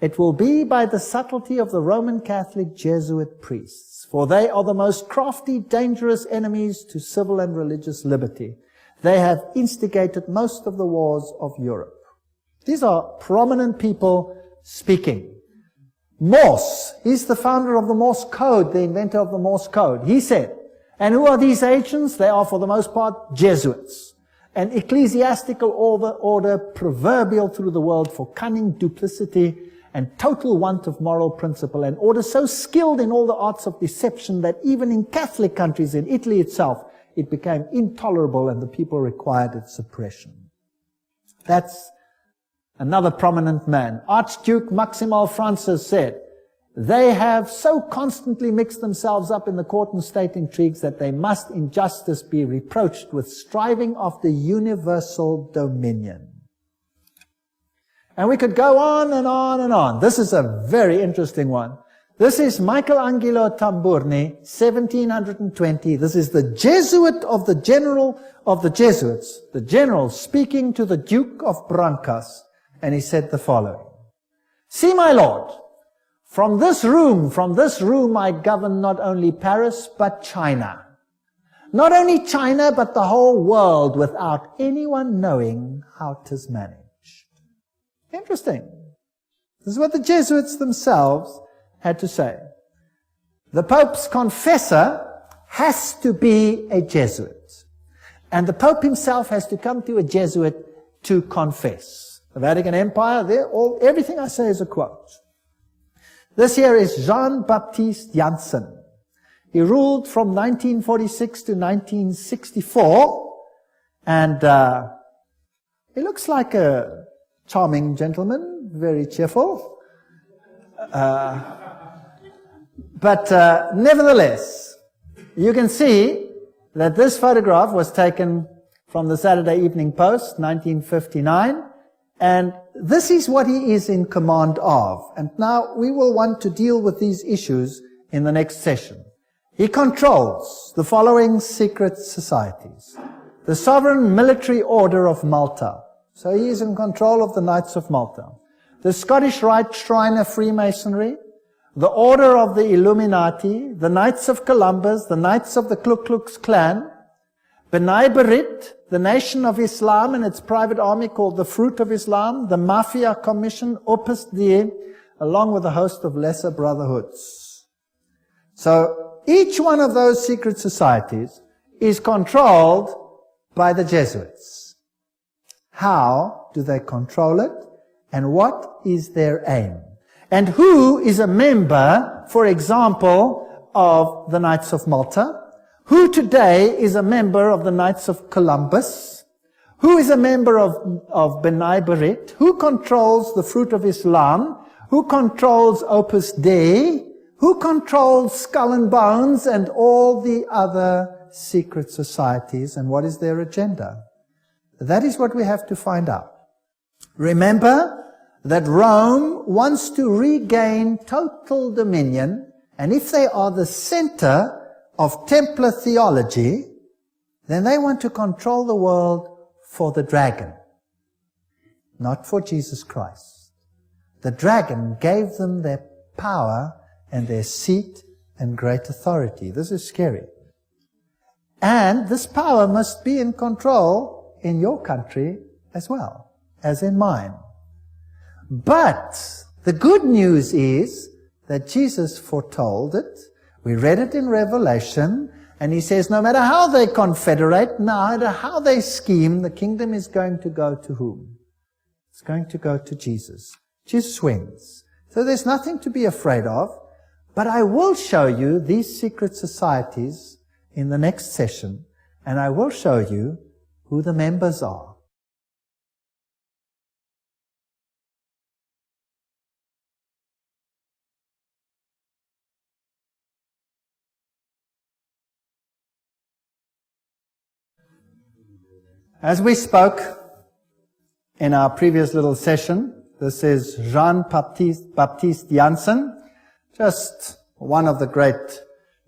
it will be by the subtlety of the Roman Catholic Jesuit priests, for they are the most crafty, dangerous enemies to civil and religious liberty. They have instigated most of the wars of Europe." These are prominent people speaking. Morse, he's the founder of the Morse code, the inventor of the Morse code. He said, and who are these agents? They are for the most part Jesuits, an ecclesiastical order proverbial through the world for cunning, duplicity, and total want of moral principle, an order so skilled in all the arts of deception that even in Catholic countries, in Italy itself, it became intolerable and the people required its suppression. That's another prominent man. Archduke Maximal Francis said, "They have so constantly mixed themselves up in the court and state intrigues that they must in justice be reproached with striving after universal dominion." And we could go on and on and on. This is a very interesting one. This is Michelangelo Tamburni, 1720. This is the Jesuit of the general of the Jesuits, the general speaking to the Duke of Brancas. And he said the following: "See, my lord, from this room I govern not only Paris, but China. Not only China, but the whole world without anyone knowing how 'tis managed." Interesting. This is what the Jesuits themselves had to say. The Pope's confessor has to be a Jesuit. And the Pope himself has to come to a Jesuit to confess. The Vatican Empire, everything I say is a quote. This here is Jean-Baptiste Janssen. He ruled from 1946 to 1964, and he looks like a charming gentleman, very cheerful. But nevertheless, you can see that this photograph was taken from the Saturday Evening Post, 1959, and this is what he is in command of. And now we will want to deal with these issues in the next session. He controls the following secret societies: the Sovereign Military Order of Malta. So he is in control of the Knights of Malta. The Scottish Rite Shrine of Freemasonry, the Order of the Illuminati, the Knights of Columbus, the Knights of the Ku Klux Klan, B'nai B'rith, the Nation of Islam and its private army called the Fruit of Islam, the Mafia Commission, Opus Dei, along with a host of lesser brotherhoods. So each one of those secret societies is controlled by the Jesuits. How do they control it? And what is their aim? And who is a member, for example, of the Knights of Malta? Who today is a member of the Knights of Columbus? Who is a member of B'nai B'rith? Who controls the Fruit of Islam? Who controls Opus Dei? Who controls Skull and Bones and all the other secret societies? And what is their agenda? That is what we have to find out. Remember that Rome wants to regain total dominion, and if they are the center of Templar theology, then they want to control the world for the dragon, not for Jesus Christ. The dragon gave them their power and their seat and great authority. This is scary. And this power must be in control in your country as well as in mine. But the good news is that Jesus foretold it. We read it in Revelation, and he says no matter how they confederate, no matter how they scheme, the kingdom is going to go to whom? It's going to go to Jesus. Jesus wins. So there's nothing to be afraid of, but I will show you these secret societies in the next session, and I will show you who the members are. As we spoke in our previous little session, this is Jean-Baptiste Janssen, just one of the great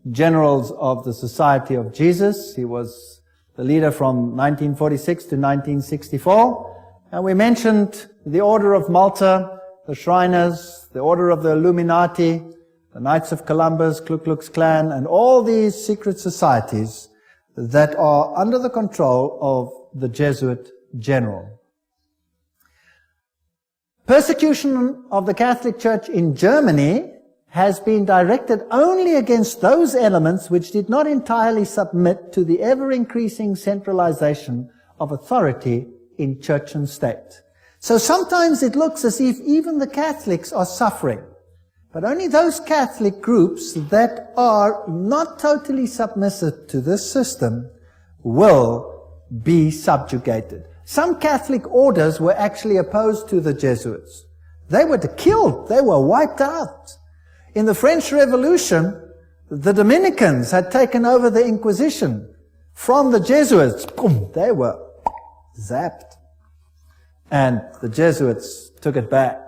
generals of the Society of Jesus. He was the leader from 1946 to 1964. And we mentioned the Order of Malta, the Shriners, the Order of the Illuminati, the Knights of Columbus, Ku Klux Klan, and all these secret societies that are under the control of the Jesuit general. Persecution of the Catholic Church in Germany has been directed only against those elements which did not entirely submit to the ever-increasing centralization of authority in church and state. So sometimes it looks as if even the Catholics are suffering, but only those Catholic groups that are not totally submissive to this system will be subjugated. Some Catholic orders were actually opposed to the Jesuits. They were killed. They were wiped out. In the French Revolution, the Dominicans had taken over the Inquisition from the Jesuits. Boom, they were zapped. And the Jesuits took it back.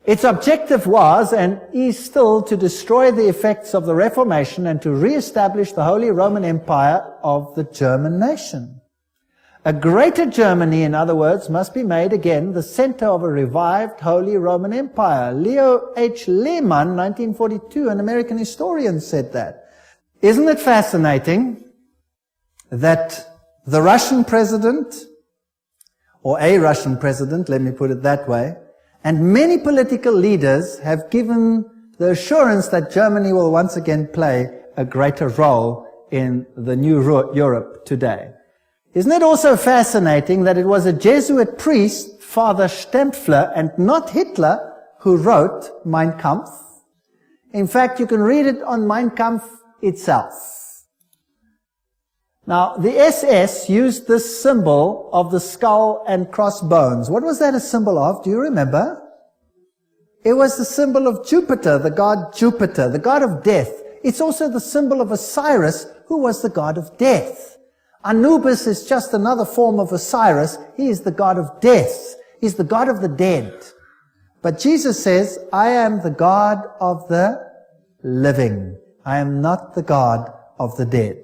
Its objective was, and is still, to destroy the effects of the Reformation and to re-establish the Holy Roman Empire of the German nation. A greater Germany, in other words, must be made again the center of a revived Holy Roman Empire. Leo H. Lehman, 1942, an American historian, said that. Isn't it fascinating that the Russian president, or a Russian president, let me put it that way, and many political leaders have given the assurance that Germany will once again play a greater role in the new Europe today. Isn't it also fascinating that it was a Jesuit priest, Father Stempfler, and not Hitler, who wrote Mein Kampf? In fact, you can read it on Mein Kampf itself. Now, the SS used this symbol of the skull and crossbones. What was that a symbol of? Do you remember? It was the symbol of Jupiter, the god Jupiter, the god of death. It's also the symbol of Osiris, who was the god of death. Anubis is just another form of Osiris. He is the god of death. He's the god of the dead. But Jesus says, I am the God of the living. I am not the God of the dead.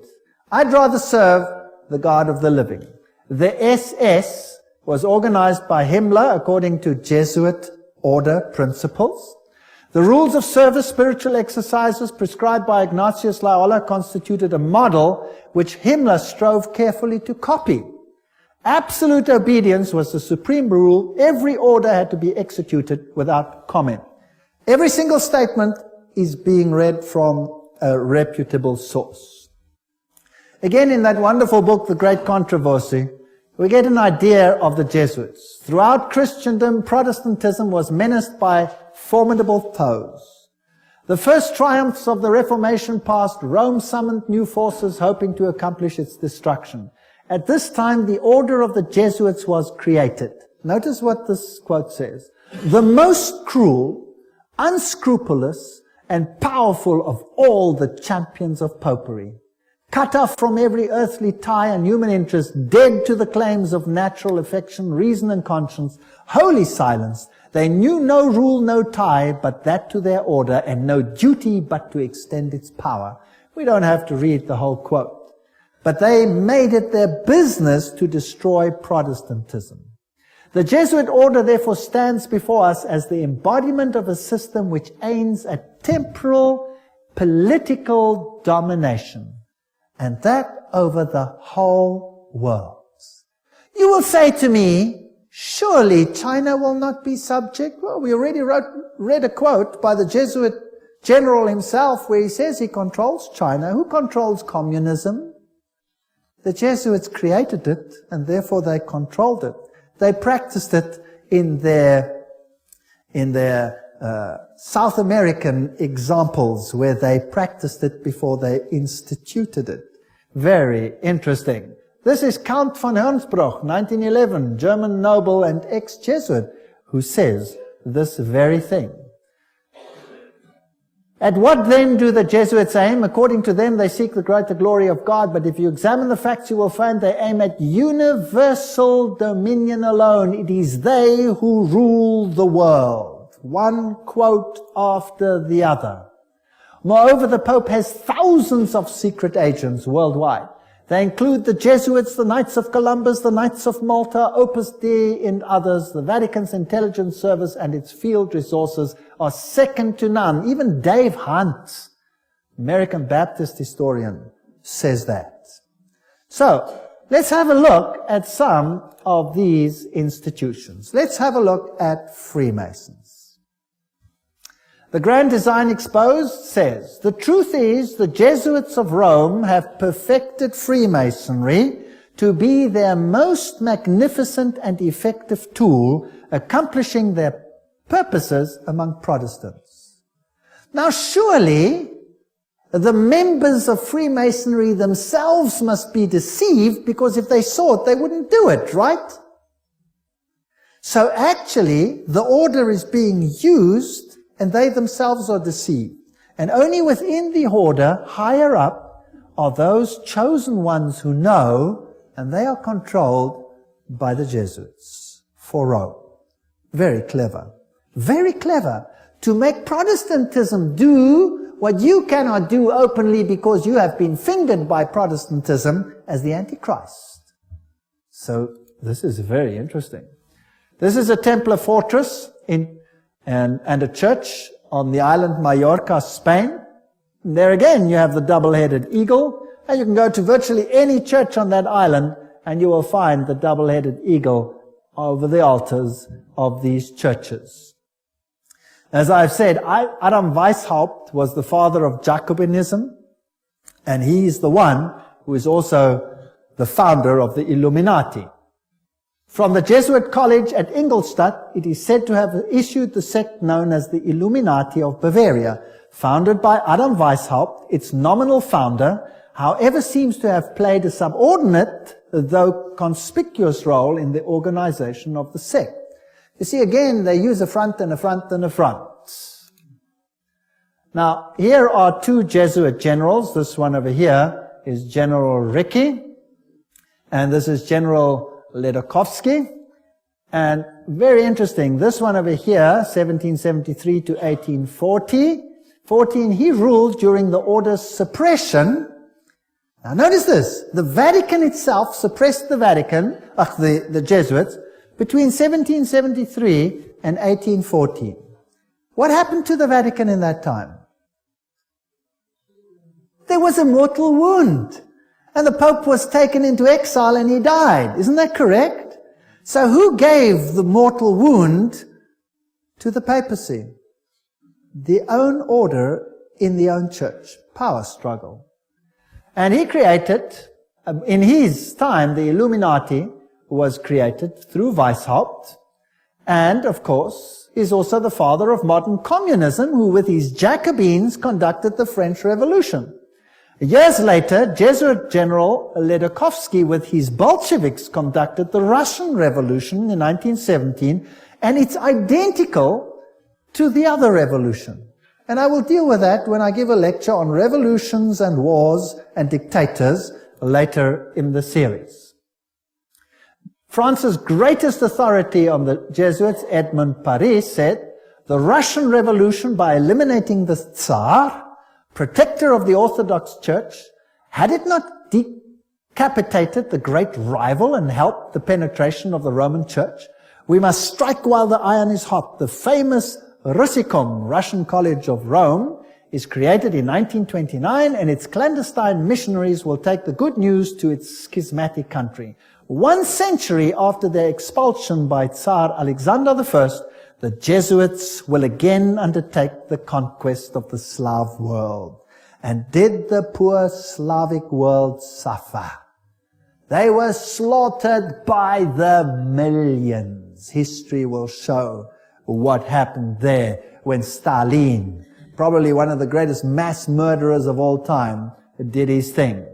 I'd rather serve the God of the living. The SS was organized by Himmler according to Jesuit order principles. The rules of service, spiritual exercises prescribed by Ignatius Loyola constituted a model which Himmler strove carefully to copy. Absolute obedience was the supreme rule. Every order had to be executed without comment. Every single statement is being read from a reputable source. Again, in that wonderful book, The Great Controversy, we get an idea of the Jesuits. Throughout Christendom, Protestantism was menaced by formidable foes. The first triumphs of the Reformation past, Rome summoned new forces hoping to accomplish its destruction. At this time, the order of the Jesuits was created. Notice what this quote says. The most cruel, unscrupulous, and powerful of all the champions of popery. Cut off from every earthly tie and human interest, dead to the claims of natural affection, reason and conscience, wholly silenced. They knew no rule, no tie, but that to their order, and no duty but to extend its power. We don't have to read the whole quote. But they made it their business to destroy Protestantism. The Jesuit order therefore stands before us as the embodiment of a system which aims at temporal political domination. And that over the whole world. You will say to me, surely China will not be subject? Well, we already read a quote by the Jesuit general himself where he says he controls China. Who controls communism? The Jesuits created it, and therefore they controlled it. They practiced it in their South American examples where they practiced it before they instituted it. Very interesting. This is Count von Hernsbruch, 1911, German noble and ex-Jesuit, who says this very thing. At what then do the Jesuits aim? According to them, they seek the greater glory of God, but if you examine the facts, you will find they aim at universal dominion alone. It is they who rule the world. One quote after the other. Moreover, the Pope has thousands of secret agents worldwide. They include the Jesuits, the Knights of Columbus, the Knights of Malta, Opus Dei, and others. The Vatican's intelligence service and its field resources are second to none. Even Dave Hunt, American Baptist historian, says that. So, let's have a look at some of these institutions. Let's have a look at Freemasons. The Grand Design Exposed says, the truth is the Jesuits of Rome have perfected Freemasonry to be their most magnificent and effective tool, accomplishing their purposes among Protestants. Now surely, the members of Freemasonry themselves must be deceived, because if they saw it, they wouldn't do it, right? So actually, the order is being used, and they themselves are deceived. And only within the order, higher up, are those chosen ones who know, and they are controlled by the Jesuits for Rome. Very clever. Very clever. To make Protestantism do what you cannot do openly because you have been fingered by Protestantism as the Antichrist. So this is very interesting. This is a Templar fortress and a church on the island Mallorca, Spain. And there again you have the double-headed eagle, and you can go to virtually any church on that island and you will find the double-headed eagle over the altars of these churches. As I've said, Adam Weishaupt was the father of Jacobinism, and he's the one who is also the founder of the Illuminati. From the Jesuit college at Ingolstadt, it is said to have issued the sect known as the Illuminati of Bavaria, founded by Adam Weishaupt. Its nominal founder, however, seems to have played a subordinate, though conspicuous role in the organization of the sect. You see, again, they use a front and a front and a front. Now, here are two Jesuit generals. This one over here is General Ricci, and this is General Ledochowski. And very interesting, this one over here, 1773 to 1814, he ruled during the order's suppression. Now notice this, the Vatican itself suppressed the Jesuits, between 1773 and 1814. What happened to the Vatican in that time? There was a mortal wound. And the Pope was taken into exile and he died. Isn't that correct? So who gave the mortal wound to the papacy? The own order in the own church. Power struggle. And he created, in his time, the Illuminati was created through Weishaupt, and of course is also the father of modern communism, who with his Jacobins conducted the French Revolution. Years later, Jesuit General Ledochowski with his Bolsheviks conducted the Russian Revolution in 1917, and it's identical to the other revolution. And I will deal with that when I give a lecture on revolutions and wars and dictators later in the series. France's greatest authority on the Jesuits, Edmond Paris, said, the Russian Revolution, by eliminating the Tsar, protector of the Orthodox Church, had it not decapitated the great rival and helped the penetration of the Roman Church? We must strike while the iron is hot. The famous Russicum, Russian College of Rome, is created in 1929, and its clandestine missionaries will take the good news to its schismatic country. 1 century after their expulsion by Tsar Alexander I, the Jesuits will again undertake the conquest of the Slav world. And did the poor Slavic world suffer? They were slaughtered by the millions. History will show what happened there when Stalin, probably one of the greatest mass murderers of all time, did his thing.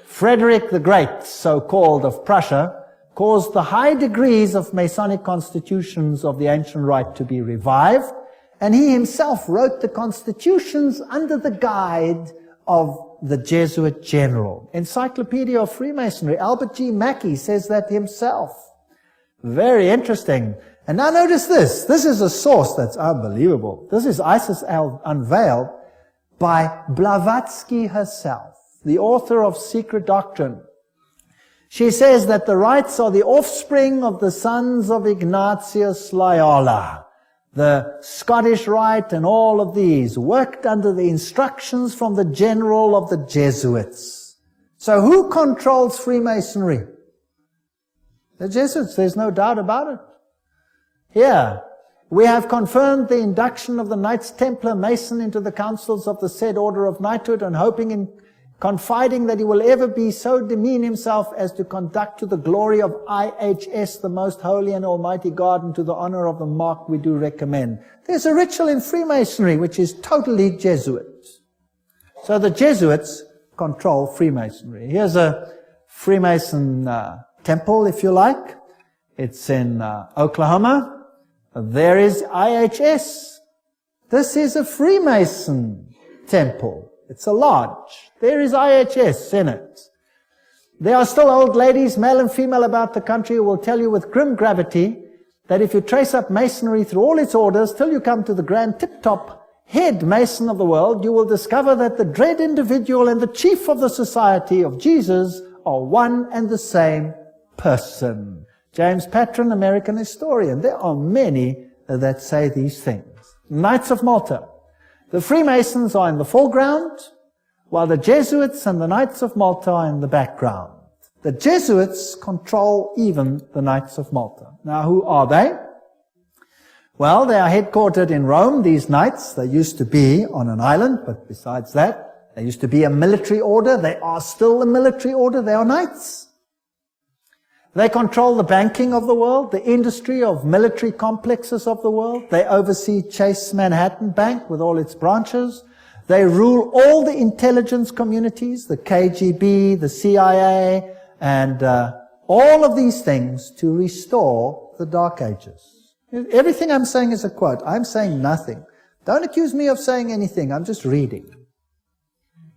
Frederick the Great, so-called, of Prussia, caused the high degrees of Masonic constitutions of the ancient rite to be revived, And he himself wrote the constitutions under the guide of the Jesuit general. Encyclopedia of Freemasonry, Albert G. Mackey says that himself. Very interesting. And now notice this. This is a source that's unbelievable. This is Isis Unveiled by Blavatsky herself, the author of Secret Doctrine. She says that the rites are the offspring of the sons of Ignatius Loyola. The Scottish Rite and all of these worked under the instructions from the general of the Jesuits. So who controls Freemasonry? The Jesuits, there's no doubt about it. Here, we have confirmed the induction of the Knights Templar Mason into the councils of the said order of knighthood, and hoping and confiding that he will ever be so demean himself as to conduct to the glory of IHS, the most holy and almighty God, and to the honor of the mark we do recommend. There's a ritual in Freemasonry which is totally Jesuit. So the Jesuits control Freemasonry. Here's a Freemason temple, if you like. It's in Oklahoma. There is IHS. This is a Freemason temple. It's a lodge. There is IHS in it. There are still old ladies, male and female, about the country who will tell you with grim gravity that if you trace up Masonry through all its orders till you come to the grand tip-top head Mason of the world, you will discover that the dread individual and the chief of the Society of Jesus are one and the same person. James Patron, American historian. There are many that say these things. Knights of Malta. The Freemasons are in the foreground, while the Jesuits and the Knights of Malta are in the background. The Jesuits control even the Knights of Malta. Now, who are they? Well, they are headquartered in Rome, these Knights. They used to be on an island, but besides that, they used to be a military order. They are still a military order. They are Knights. They control the banking of the world, the industry of military complexes of the world. They oversee Chase Manhattan Bank with all its branches. They rule all the intelligence communities, the KGB, the CIA, and all of these things to restore the Dark Ages. Everything I'm saying is a quote. I'm saying nothing. Don't accuse me of saying anything. I'm just reading.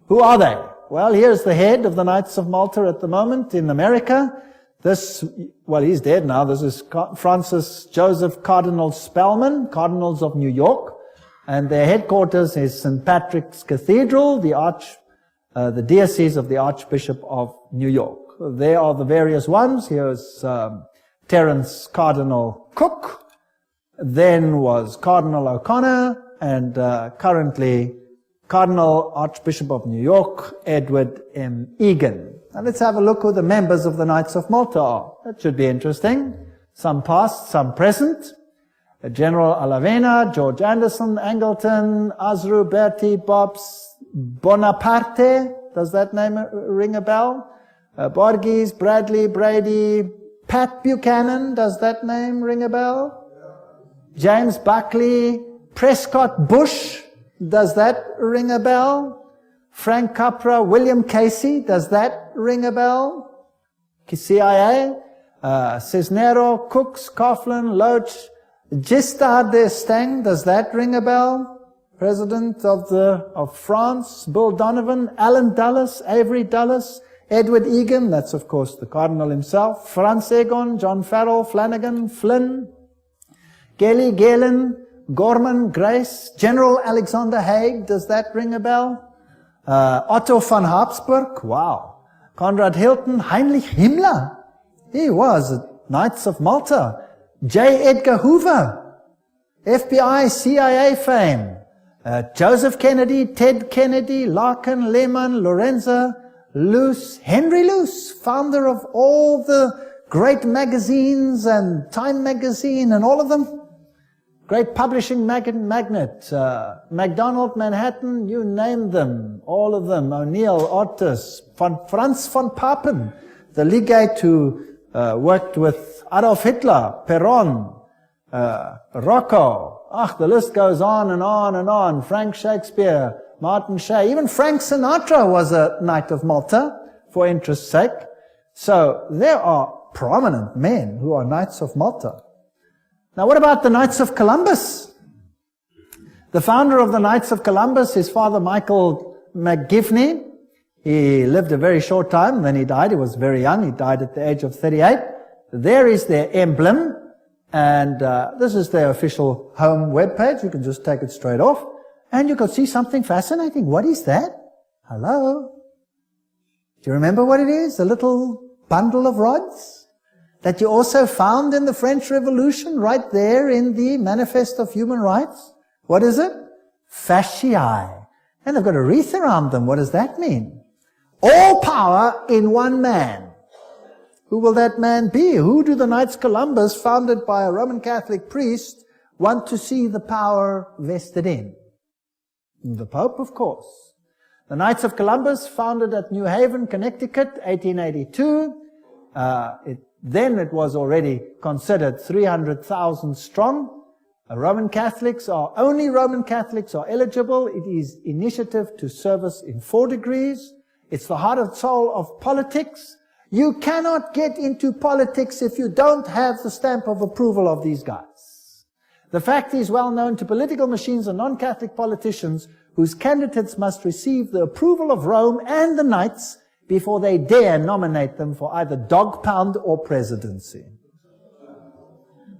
Who are they? Well, here's the head of the Knights of Malta at the moment in America. Well, he's dead now. This is Francis Joseph Cardinal Spellman, Cardinals of New York. And their headquarters is St. Patrick's Cathedral, the diocese of the Archbishop of New York. There are the various ones. Here's Terence Cardinal Cook. Then was Cardinal O'Connor, and currently Cardinal Archbishop of New York, Edward M. Egan. Now let's have a look who the members of the Knights of Malta are. That should be interesting. Some past, some present. General Alavena, George Anderson, Angleton, Azru, Bertie, Bobs, Bonaparte. Does that name ring a bell? Borges, Bradley, Brady, Pat Buchanan. Does that name ring a bell? James Buckley, Prescott Bush. Does that ring a bell? Frank Capra, William Casey, does that ring a bell? CIA, Cisnero, Cooks, Coughlin, Loach, Giscard d'Estaing, does that ring a bell? President of France, Bill Donovan, Alan Dulles, Avery Dulles, Edward Egan, that's of course the Cardinal himself, Franz Egon, John Farrell, Flanagan, Flynn, Gelly, Galen, Gorman, Grace, General Alexander Haig, does that ring a bell? Otto von Habsburg, wow. Conrad Hilton, Heinrich Himmler, he was Knights of Malta. J. Edgar Hoover, FBI, CIA fame. Joseph Kennedy, Ted Kennedy, Larkin, Lehman, Lorenza, Luce, Henry Luce, founder of all the great magazines and Time magazine and all of them. Great publishing magnate, MacDonald, Manhattan, you name them, all of them, O'Neill, Otis, Franz von Papen, the legate who worked with Adolf Hitler, Perón, Rocco, the list goes on and on and on, Frank Shakespeare, Martin Shea, even Frank Sinatra was a Knight of Malta, for interest's sake. So there are prominent men who are Knights of Malta. Now what about the Knights of Columbus? The founder of the Knights of Columbus is Father Michael McGivney. He lived a very short time, then he died. He was very young. He died at the age of 38. There is their emblem, and this is their official home webpage. You can just take it straight off, and you can see something fascinating. What is that? Hello? Do you remember what it is? A little bundle of rods that you also found in the French Revolution, right there in the Manifest of Human Rights. What is it? Fasciae. And they've got a wreath around them. What does that mean? All power in one man. Who will that man be? Who do the Knights of Columbus, founded by a Roman Catholic priest, want to see the power vested in? The Pope, of course. The Knights of Columbus, founded at New Haven, Connecticut, 1882. Then it was already considered 300,000 strong. Only Roman Catholics are eligible. It is initiative to service in 4 degrees. It's the heart and soul of politics. You cannot get into politics if you don't have the stamp of approval of these guys. The fact is well known to political machines and non-Catholic politicians whose candidates must receive the approval of Rome and the Knights before they dare nominate them for either dog pound or presidency.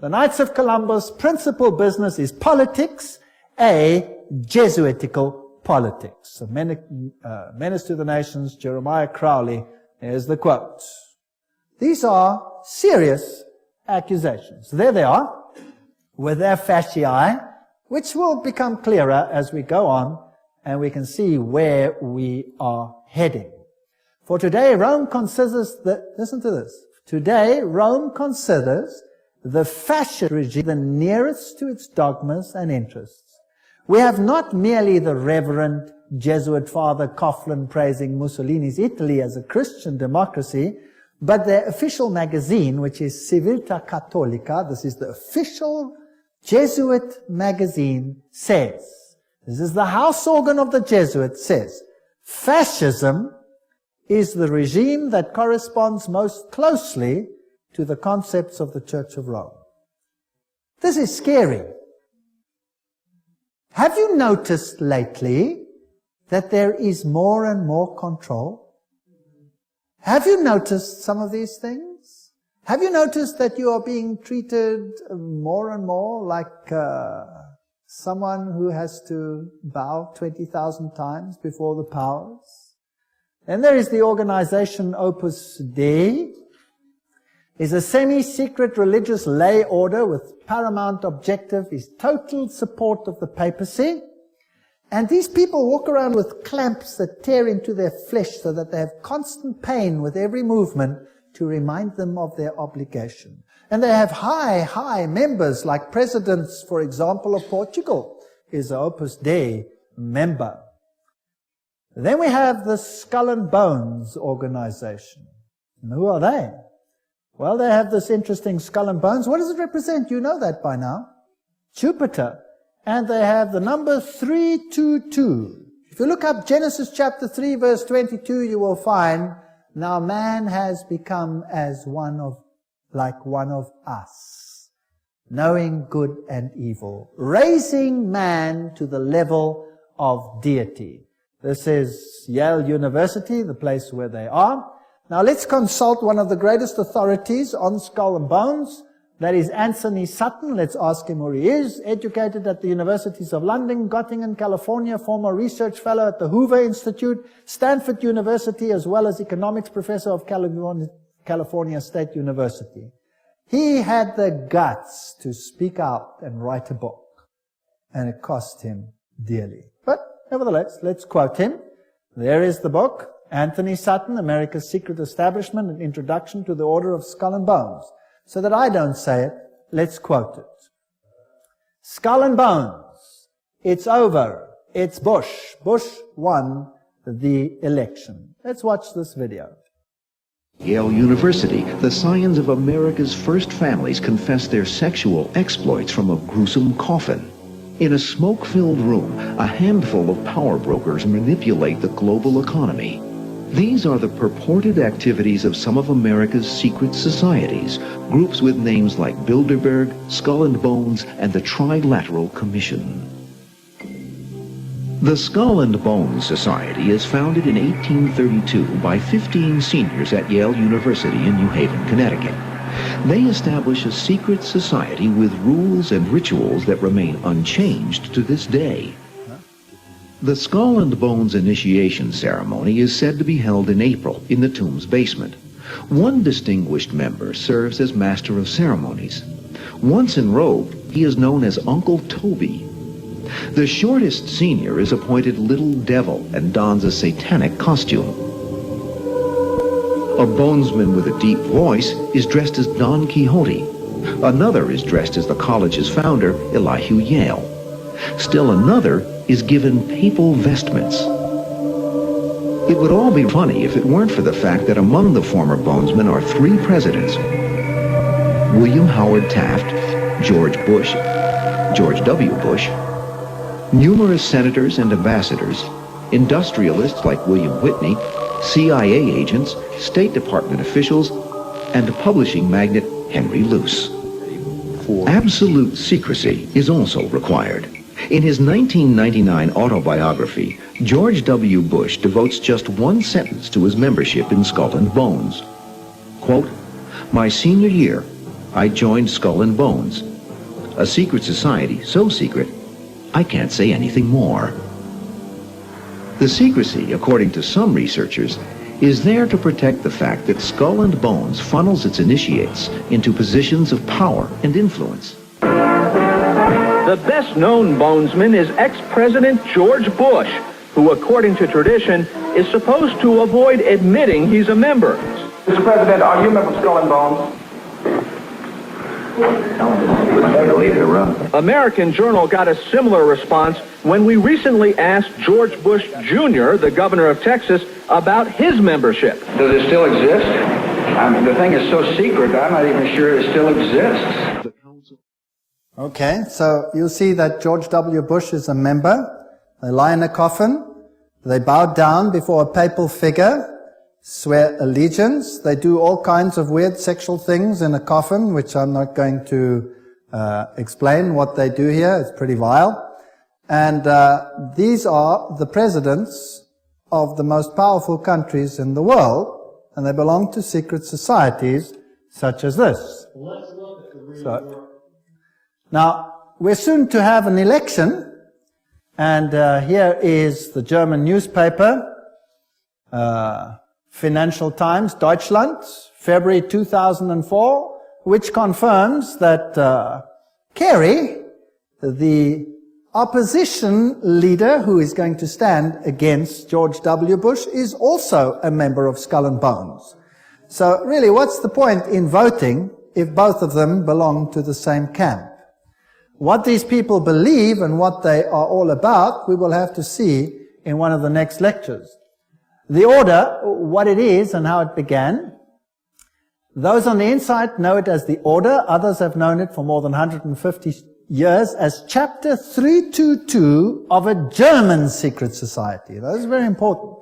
The Knights of Columbus' principal business is politics, a Jesuitical politics. A menace to the nations, Jeremiah Crowley, there's the quote. These are serious accusations. There they are, with their fasciae, which will become clearer as we go on, and we can see where we are heading. For today, Rome considers listen to this. Today, Rome considers the fascist regime the nearest to its dogmas and interests. We have not merely the Reverend Jesuit Father Coughlin praising Mussolini's Italy as a Christian democracy, but their official magazine, which is Civiltà Cattolica, this is the official Jesuit magazine, says, this is the house organ of the Jesuits, says, fascism is the regime that corresponds most closely to the concepts of the Church of Rome. This is scary. Have you noticed lately that there is more and more control? Have you noticed some of these things? Have you noticed that you are being treated more and more like someone who has to bow 20,000 times before the powers? And there is the organization Opus Dei. Is a semi-secret religious lay order with paramount objective is total support of the papacy. And these people walk around with clamps that tear into their flesh so that they have constant pain with every movement to remind them of their obligation. And they have high members, like presidents, for example, of Portugal is an Opus Dei member. Then we have the Skull and Bones organization. And who are they? Well, they have this interesting skull and bones. What does it represent? You know that by now. Jupiter. And they have the number 322. If you look up Genesis chapter 3, verse 22, you will find, now man has become like one of us, knowing good and evil, raising man to the level of deity. This is Yale University, the place where they are. Now let's consult one of the greatest authorities on skull and bones. That is Anthony Sutton. Let's ask him who he is. Educated at the Universities of London, Göttingen, California, former research fellow at the Hoover Institute, Stanford University, as well as economics professor of California State University. He had the guts to speak out and write a book, and it cost him dearly. But nevertheless, let's quote him. There is the book. Anthony Sutton, America's Secret Establishment, an Introduction to the Order of Skull and Bones. So that I don't say it, let's quote it. Skull and Bones. It's over. It's Bush. Bush won the election. Let's watch this video. Yale University, the scions of America's first families confess their sexual exploits from a gruesome coffin. In a smoke-filled room, a handful of power brokers manipulate the global economy. These are the purported activities of some of America's secret societies, groups with names like Bilderberg, Skull and Bones, and the Trilateral Commission. The Skull and Bones Society is founded in 1832 by 15 seniors at Yale University in New Haven, Connecticut. They establish a secret society with rules and rituals that remain unchanged to this day. The Skull and Bones initiation ceremony is said to be held in April in the tomb's basement. One distinguished member serves as master of ceremonies. Once enrobed, he is known as Uncle Toby. The shortest senior is appointed Little Devil and dons a satanic costume. A bonesman with a deep voice is dressed as Don Quixote. Another is dressed as the college's founder, Elihu Yale. Still another is given papal vestments. It would all be funny if it weren't for the fact that among the former bonesmen are 3 presidents: William Howard Taft, George Bush, George W. Bush, numerous senators and ambassadors, industrialists like William Whitney, CIA agents, State Department officials, and publishing magnate Henry Luce. Absolute secrecy is also required. In his 1999 autobiography, George W. Bush devotes just one sentence to his membership in Skull and Bones. Quote, "My senior year, I joined Skull and Bones, a secret society so secret, I can't say anything more." The secrecy, according to some researchers, is there to protect the fact that Skull and Bones funnels its initiates into positions of power and influence. The best-known bonesman is ex-President George Bush, who, according to tradition, is supposed to avoid admitting he's a member. Mr. President, are you a member of Skull and Bones? American Journal got a similar response when we recently asked George Bush Jr., the governor of Texas, about his membership. Does it still exist? I mean, the thing is so secret, I'm not even sure it still exists. Okay, so you'll see that George W. Bush is a member. They lie in a coffin. They bow down before a papal figure, swear allegiance. They do all kinds of weird sexual things in a coffin, which I'm not going to explain what they do here. It's pretty vile. And these are the presidents of the most powerful countries in the world, and they belong to secret societies such as this. Now, we're soon to have an election, and here is the German newspaper, Financial Times, Deutschland, February 2004, which confirms that Kerry, the opposition leader who is going to stand against George W. Bush, is also a member of Skull and Bones. So really, what's the point in voting if both of them belong to the same camp? What these people believe and what they are all about, we will have to see in one of the next lectures. The order, what it is and how it began. Those on the inside know it as the order. Others have known it for more than 150 years as Chapter 322 of a German secret society. That is very important.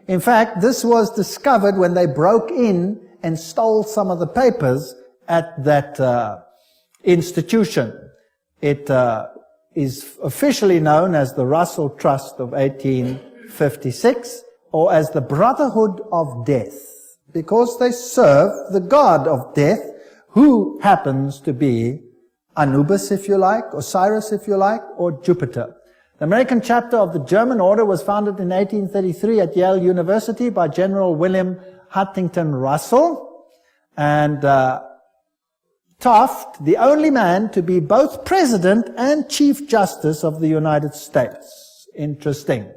In fact, this was discovered when they broke in and stole some of the papers at that institution. It is officially known as the Russell Trust of 1856, or as the Brotherhood of Death, because they serve the god of death, who happens to be Anubis, if you like, Osiris, if you like, or Jupiter. The American chapter of the German order was founded in 1833 at Yale University by General William Huntington Russell, and Taft, the only man to be both President and Chief Justice of the United States. Interesting.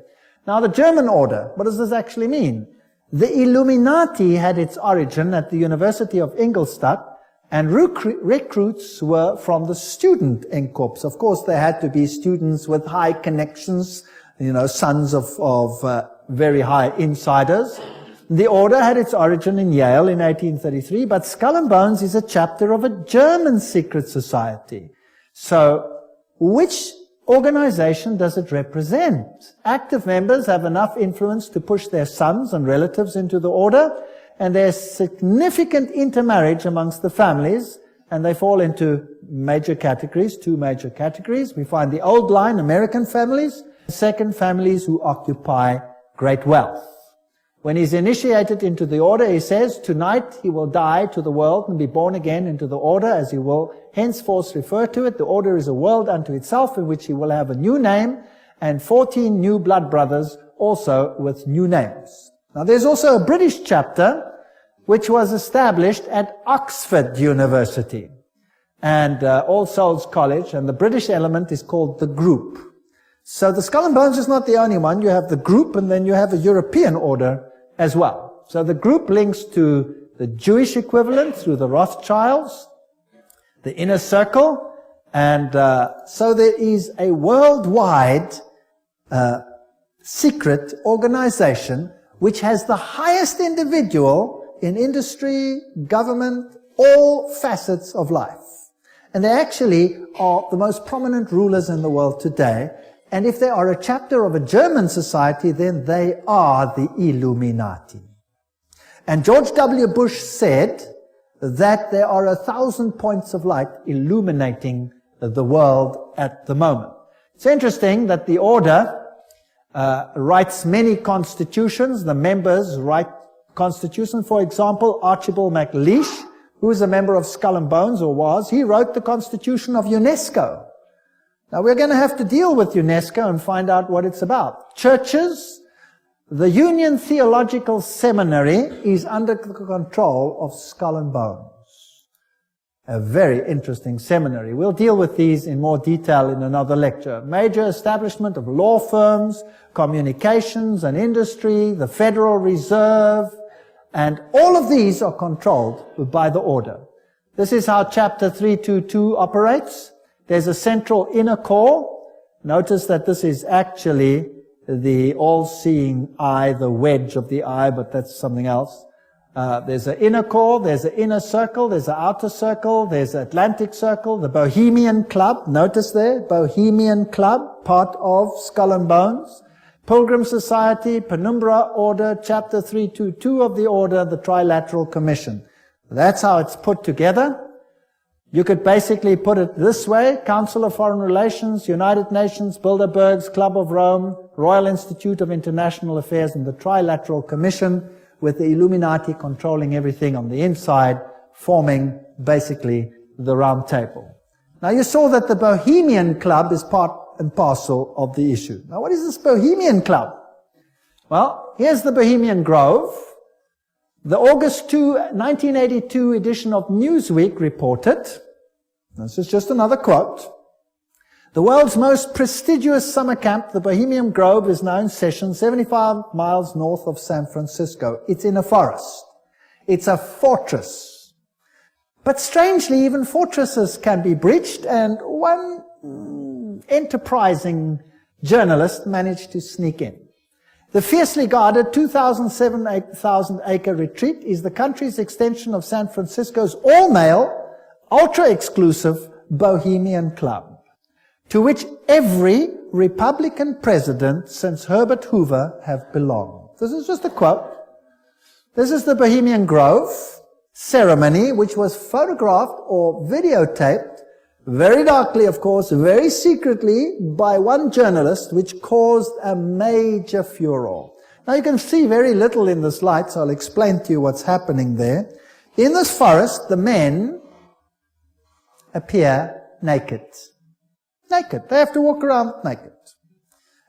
Now, the German order, what does this actually mean? The Illuminati had its origin at the University of Ingolstadt, and recruits were from the student Inkorps. Of course, they had to be students with high connections, sons of very high insiders. The order had its origin in Yale in 1833, but Skull and Bones is a chapter of a German secret society. So, which organization does it represent? Active members have enough influence to push their sons and relatives into the order, and there's significant intermarriage amongst the families, and they fall into major categories, 2 major categories. We find the old line American families, Second, families who occupy great wealth. When he's initiated into the order, he says, tonight he will die to the world and be born again into the order, as he will henceforth refer to it. The order is a world unto itself, in which he will have a new name, and 14 new blood brothers also with new names. Now there's also a British chapter which was established at Oxford University and All Souls College, and the British element is called the Group. So the Skull and Bones is not the only one. You have the Group, and then you have a European order as well. So the Group links to the Jewish equivalent through the Rothschilds, the Inner Circle, and so there is a worldwide secret organization which has the highest individual in industry, government, all facets of life. And they actually are the most prominent rulers in the world today. And if they are a chapter of a German society, then they are the Illuminati. And George W. Bush said that there are 1,000 points of light illuminating the world at the moment. It's interesting that the order writes many constitutions. The members write constitutions. For example, Archibald MacLeish, who is a member of Skull and Bones, or was, he wrote the constitution of UNESCO. Now we're going to have to deal with UNESCO and find out what it's about. Churches, the Union Theological Seminary is under the control of Skull and Bones. A very interesting seminary. We'll deal with these in more detail in another lecture. Major establishment of law firms, communications and industry, the Federal Reserve, and all of these are controlled by the order. This is how Chapter 322 operates. There's a central inner core. Notice that this is actually the all-seeing eye, the wedge of the eye, but that's something else. There's an inner core, there's an inner circle, there's an outer circle, there's an Atlantic circle, the Bohemian Club, notice there, Bohemian Club, part of Skull and Bones. Pilgrim Society, Penumbra Order, Chapter 322 of the Order, the Trilateral Commission. That's how it's put together. You could basically put it this way: Council of Foreign Relations, United Nations, Bilderbergs, Club of Rome, Royal Institute of International Affairs, and the Trilateral Commission, with the Illuminati controlling everything on the inside, forming basically the Round Table. Now you saw that the Bohemian Club is part and parcel of the issue. Now what is this Bohemian Club? Well, here's the Bohemian Grove. The August 2, 1982 edition of Newsweek reported, this is just another quote, the world's most prestigious summer camp, the Bohemian Grove, is now in session 75 miles north of San Francisco. It's in a forest. It's a fortress. But strangely, even fortresses can be breached, and one enterprising journalist managed to sneak in. The fiercely guarded 2,000 acre retreat is the country's extension of San Francisco's all-male, ultra-exclusive Bohemian Club, to which every Republican president since Herbert Hoover have belonged. This is just a quote. This is the Bohemian Grove ceremony, which was photographed or videotaped, very darkly, of course, very secretly, by one journalist, which caused a major furor. Now you can see very little in this light, so I'll explain to you what's happening there. In this forest, the men appear naked. Naked. They have to walk around naked.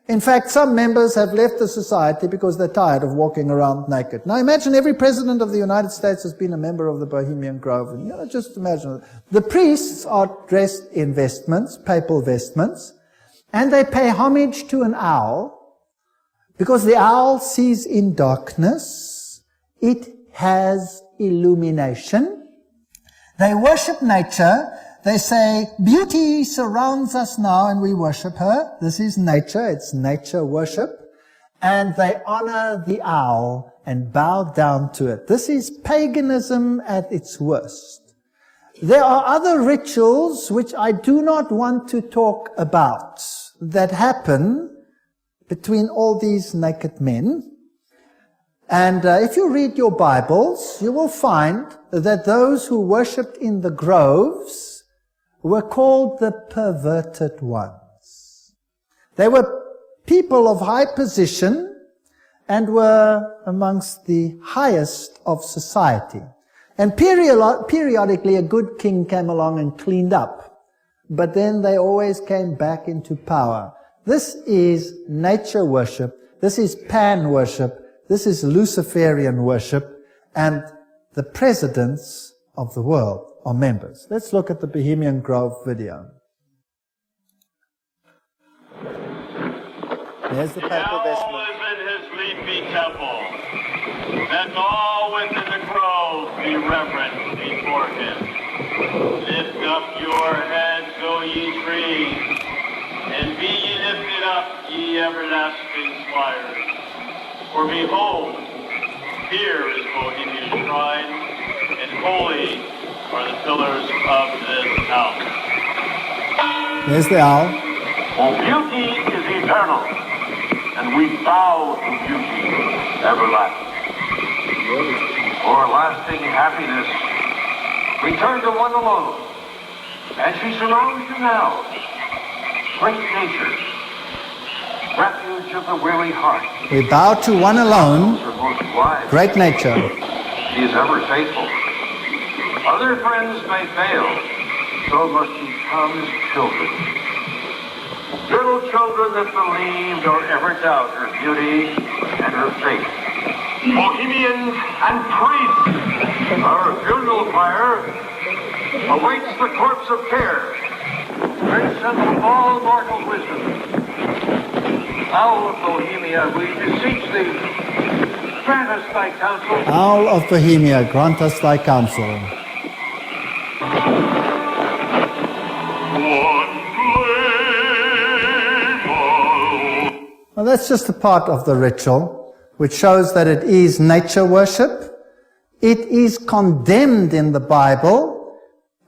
In fact, some members have left the society because they're tired of walking around naked. Now imagine every president of the United States has been a member of the Bohemian Grove. And just imagine. The priests are dressed in vestments, papal vestments, and they pay homage to an owl, because the owl sees in darkness. It has illumination. They worship nature. They say, beauty surrounds us now and we worship her. This is nature. It's nature worship. And they honor the owl and bow down to it. This is paganism at its worst. There are other rituals which I do not want to talk about that happen between all these naked men. And if you read your Bibles, you will find that those who worshipped in the groves were called the perverted ones. They were people of high position and were amongst the highest of society. And periodically a good king came along and cleaned up. But then they always came back into power. This is nature worship. This is pan worship. This is Luciferian worship. And the presidents of the world are members. Let's look at the Bohemian Grove video. There's the Papal vestment. In his leafy temple, let all within the grove be reverent before him. Lift up your heads, O ye trees, and be ye lifted up, ye everlasting spires. For behold, here is Bohemia's shrine, and holy are the pillars of this house. There's the owl. For beauty is eternal, and we bow to beauty everlasting. For lasting happiness, return to one alone, and she surrounds you now. Great nature, refuge of the weary heart. We bow to one alone, great nature. She is ever faithful. Other friends may fail, so must ye come as children. Little children that believe nor ever doubt her beauty and her faith. Bohemians and priests, our funeral pyre awaits the corpse of care. Prince of all mortal wisdom, Owl of Bohemia, we beseech thee, grant us thy counsel. Owl of Bohemia, grant us thy counsel. Well, that's just a part of the ritual, which shows that it is nature worship. It is condemned in the Bible,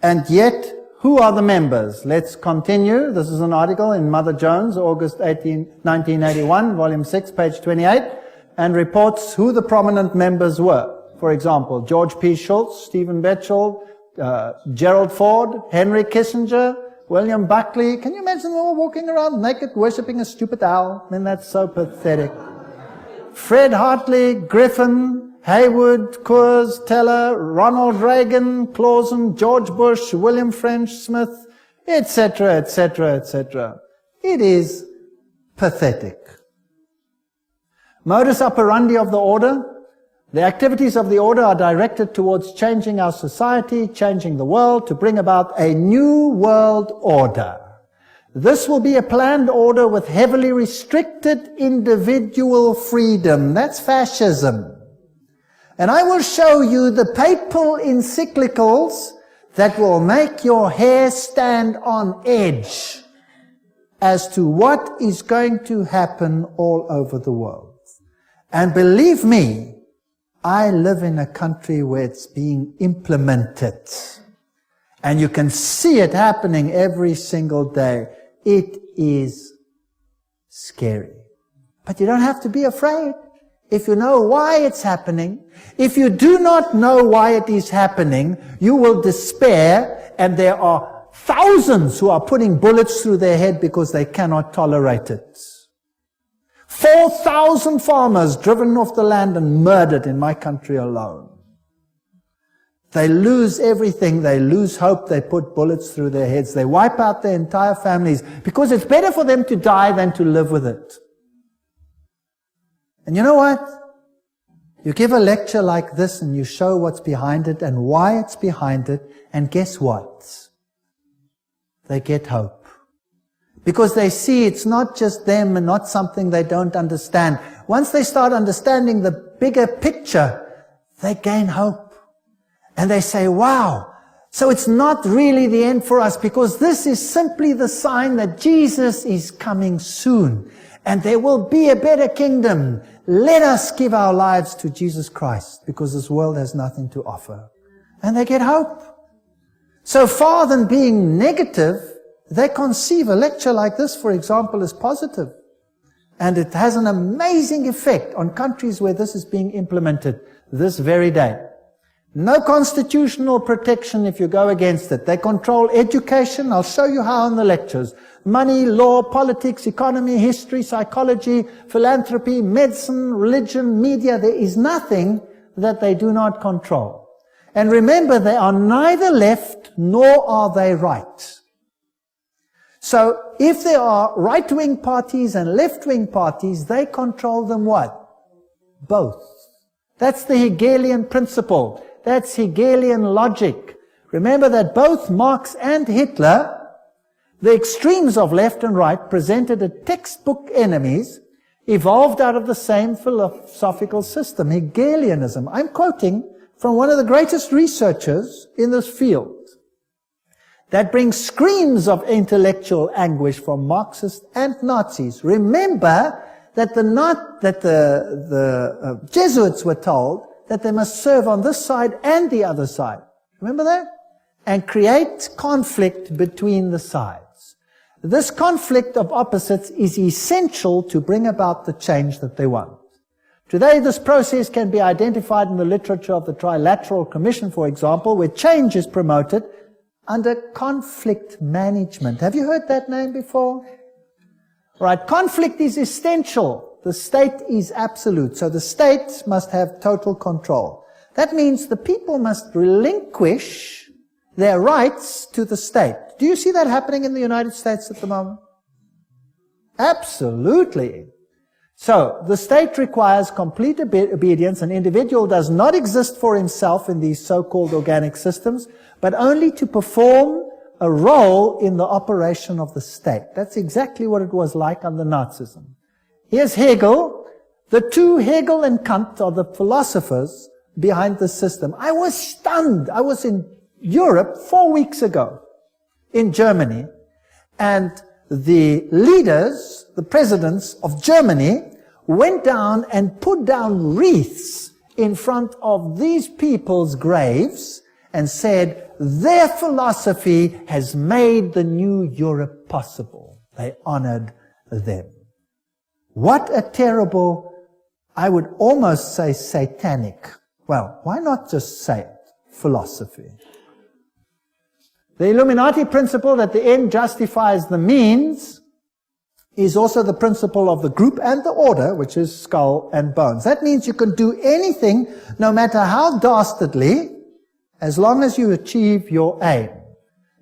and yet, who are the members? Let's continue. This is an article in Mother Jones, August 1981, volume 6, page 28, and reports who the prominent members were. For example, George P. Schultz, Stephen Batchelor, Gerald Ford, Henry Kissinger, William Buckley. Can you imagine them all walking around naked, worshipping a stupid owl? I mean, that's so pathetic. Fred Hartley, Griffin, Haywood, Coors, Teller, Ronald Reagan, Clausen, George Bush, William French Smith, etc., etc., etc. It is pathetic. Modus operandi of the order. The activities of the order are directed towards changing our society, changing the world, to bring about a new world order. This will be a planned order with heavily restricted individual freedom. That's fascism. And I will show you the papal encyclicals that will make your hair stand on edge as to what is going to happen all over the world. And believe me, I live in a country where it's being implemented. And you can see it happening every single day. It is scary. But you don't have to be afraid if you know why it's happening. If you do not know why it is happening, you will despair, and there are thousands who are putting bullets through their head because they cannot tolerate it. 4,000 farmers driven off the land and murdered in my country alone. They lose everything. They lose hope. They put bullets through their heads. They wipe out their entire families because it's better for them to die than to live with it. And you know what? You give a lecture like this and you show what's behind it and why it's behind it, and guess what? They get hope. Because they see it's not just them and not something they don't understand. Once they start understanding the bigger picture, they gain hope. And they say, wow, so it's not really the end for us, because this is simply the sign that Jesus is coming soon. And there will be a better kingdom. Let us give our lives to Jesus Christ, because this world has nothing to offer. And they get hope. So far than being negative, they conceive a lecture like this, for example, as positive. And it has an amazing effect on countries where this is being implemented this very day. No constitutional protection if you go against it. They control education. I'll show you how in the lectures. Money, law, politics, economy, history, psychology, philanthropy, medicine, religion, media. There is nothing that they do not control. And remember, they are neither left nor are they right. So if there are right-wing parties and left-wing parties, they control them what? Both. That's the Hegelian principle. That's Hegelian logic. Remember that both Marx and Hitler, the extremes of left and right, presented as textbook enemies, evolved out of the same philosophical system, Hegelianism. I'm quoting from one of the greatest researchers in this field. That brings screams of intellectual anguish from Marxists and Nazis. Remember that the Jesuits were told that they must serve on this side and the other side. Remember that? And create conflict between the sides. This conflict of opposites is essential to bring about the change that they want. Today, this process can be identified in the literature of the Trilateral Commission, for example, where change is promoted under conflict management. Have you heard that name before? Right, conflict is essential. The state is absolute. So the state must have total control. That means the people must relinquish their rights to the state. Do you see that happening in the United States at the moment? Absolutely. So the state requires complete obedience. An individual does not exist for himself in these so-called organic systems, but only to perform a role in the operation of the state. That's exactly what it was like under Nazism. Here's Hegel. The two, Hegel and Kant, are the philosophers behind the system. I was stunned. I was in Europe 4 weeks ago, in Germany, and the leaders, the presidents of Germany, went down and put down wreaths in front of these people's graves and said, their philosophy has made the new Europe possible. They honored them. What a terrible, I would almost say satanic, well, why not just say it, philosophy. The Illuminati principle that the end justifies the means is also the principle of the group and the order, which is skull and bones. That means you can do anything, no matter how dastardly, as long as you achieve your aim.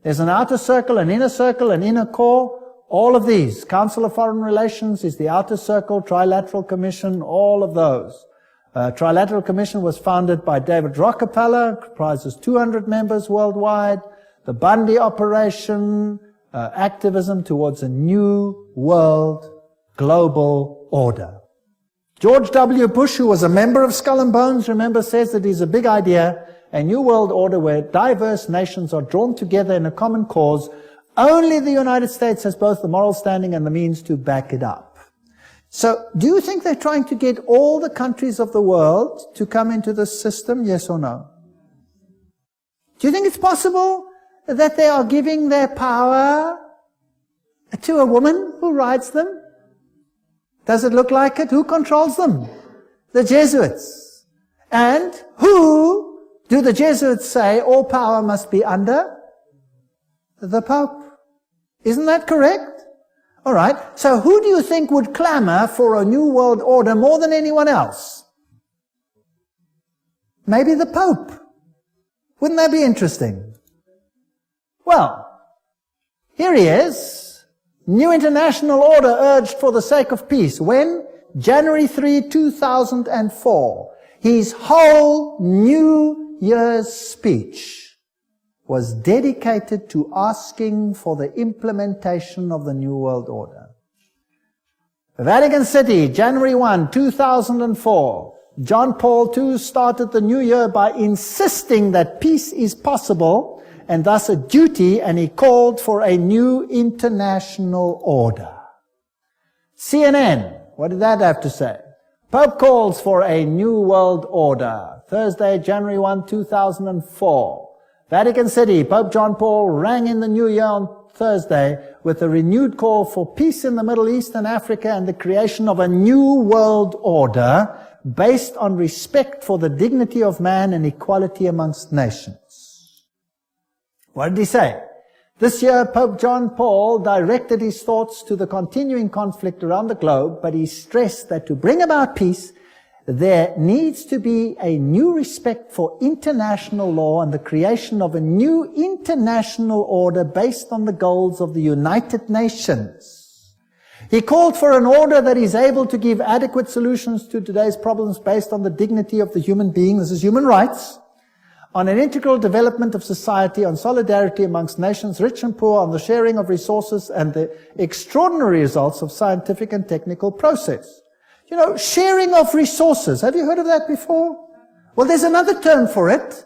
There's an outer circle, an inner core, all of these. Council of Foreign Relations is the outer circle, Trilateral Commission, all of those. Trilateral Commission was founded by David Rockefeller, comprises 200 members worldwide. The Bundy operation, activism towards a new world, global order. George W. Bush, who was a member of Skull and Bones, remember, says that it's a big idea, a new world order where diverse nations are drawn together in a common cause. Only the United States has both the moral standing and the means to back it up. So, do you think they're trying to get all the countries of the world to come into this system, yes or no? Do you think it's possible that they are giving their power to a woman who rides them? Does it look like it? Who controls them? The Jesuits. And who do the Jesuits say all power must be under? The Pope. Isn't that correct? All right. So who do you think would clamor for a new world order more than anyone else? Maybe the Pope. Wouldn't that be interesting? Well, here he is. New international order urged for the sake of peace. When? January 3, 2004. His whole New Year's speech was dedicated to asking for the implementation of the New World Order. Vatican City, January 1, 2004. John Paul II started the new year by insisting that peace is possible and thus a duty, and he called for a new international order. CNN, what did that have to say? Pope calls for a new world order. Thursday, January 1, 2004. Vatican City, Pope John Paul rang in the new year on Thursday with a renewed call for peace in the Middle East and Africa and the creation of a new world order based on respect for the dignity of man and equality amongst nations. What did he say? This year, Pope John Paul directed his thoughts to the continuing conflict around the globe, but he stressed that to bring about peace, there needs to be a new respect for international law and the creation of a new international order based on the goals of the United Nations. He called for an order that is able to give adequate solutions to today's problems based on the dignity of the human being. This is human rights. On an integral development of society, on solidarity amongst nations, rich and poor, on the sharing of resources and the extraordinary results of scientific and technical process. You know, sharing of resources. Have you heard of that before? Well, there's another term for it.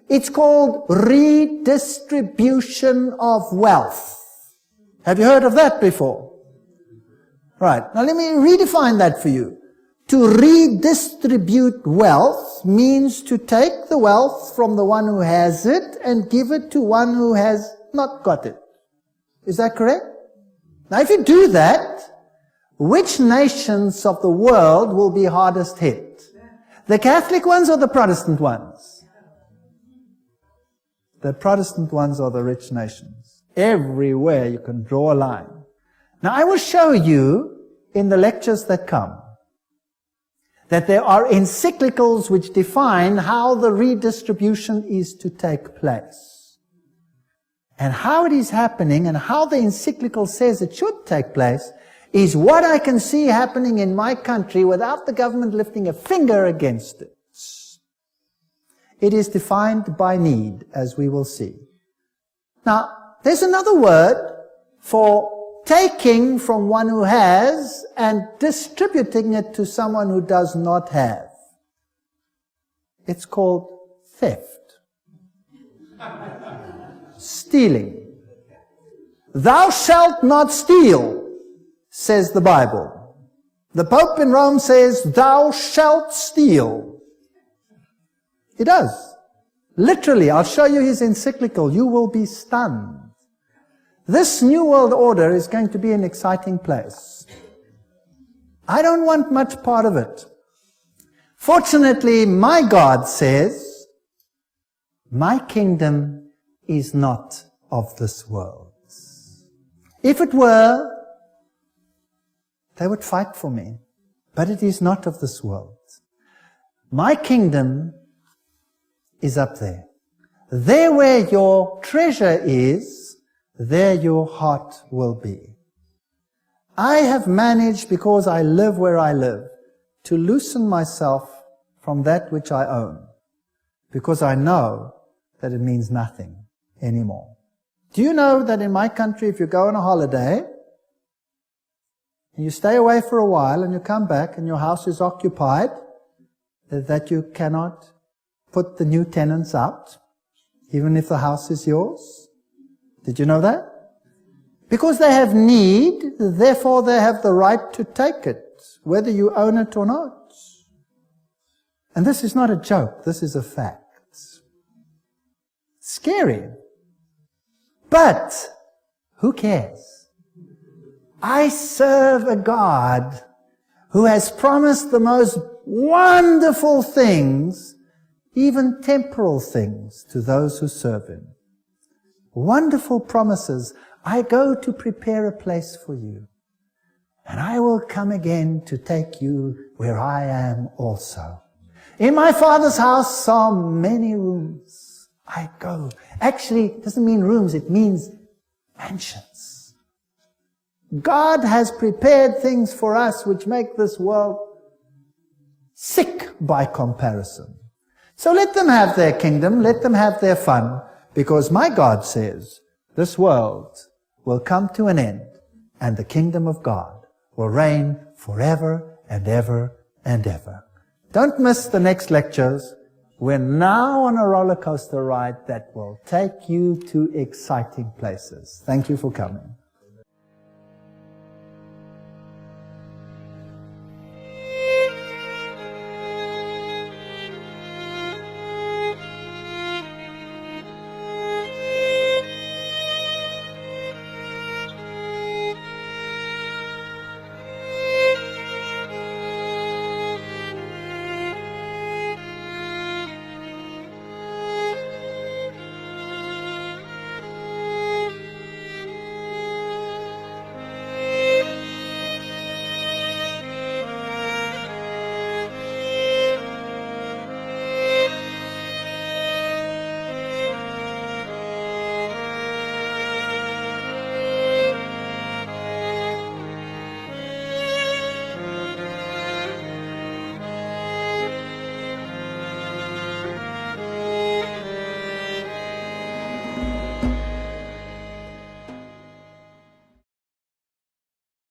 It's called redistribution of wealth. Have you heard of that before? Right. Now let me redefine that for you. To redistribute wealth means to take the wealth from the one who has it and give it to one who has not got it. Is that correct? Now if you do that, which nations of the world will be hardest hit? The Catholic ones or the Protestant ones? The Protestant ones are the rich nations. Everywhere you can draw a line. Now I will show you in the lectures that come that there are encyclicals which define how the redistribution is to take place. And how it is happening and how the encyclical says it should take place is what I can see happening in my country without the government lifting a finger against it. It is defined by need, as we will see. Now, there's another word for taking from one who has and distributing it to someone who does not have. It's called theft. Stealing. Thou shalt not steal, says the Bible. The Pope in Rome says, thou shalt steal. He does. Literally, I'll show you his encyclical. You will be stunned. This New World Order is going to be an exciting place. I don't want much part of it. Fortunately, my God says, my kingdom is not of this world. If it were, they would fight for me. But it is not of this world. My kingdom is up there. There where your treasure is, there your heart will be. I have managed, because I live where I live, to loosen myself from that which I own, because I know that it means nothing anymore. Do you know that in my country, if you go on a holiday, and you stay away for a while, and you come back, and your house is occupied, that you cannot put the new tenants out, even if the house is yours? Did you know that? Because they have need, therefore they have the right to take it, whether you own it or not. And this is not a joke, this is a fact. Scary. But, who cares? I serve a God who has promised the most wonderful things, even temporal things, to those who serve Him. Wonderful promises. I go to prepare a place for you, and I will come again to take you where I am also. In my Father's house are many rooms. I go. Actually, it doesn't mean rooms, it means mansions. God has prepared things for us which make this world sick by comparison. So let them have their kingdom, let them have their fun. Because my God says, this world will come to an end, and the kingdom of God will reign forever and ever and ever. Don't miss the next lectures. We're now on a roller coaster ride that will take you to exciting places. Thank you for coming.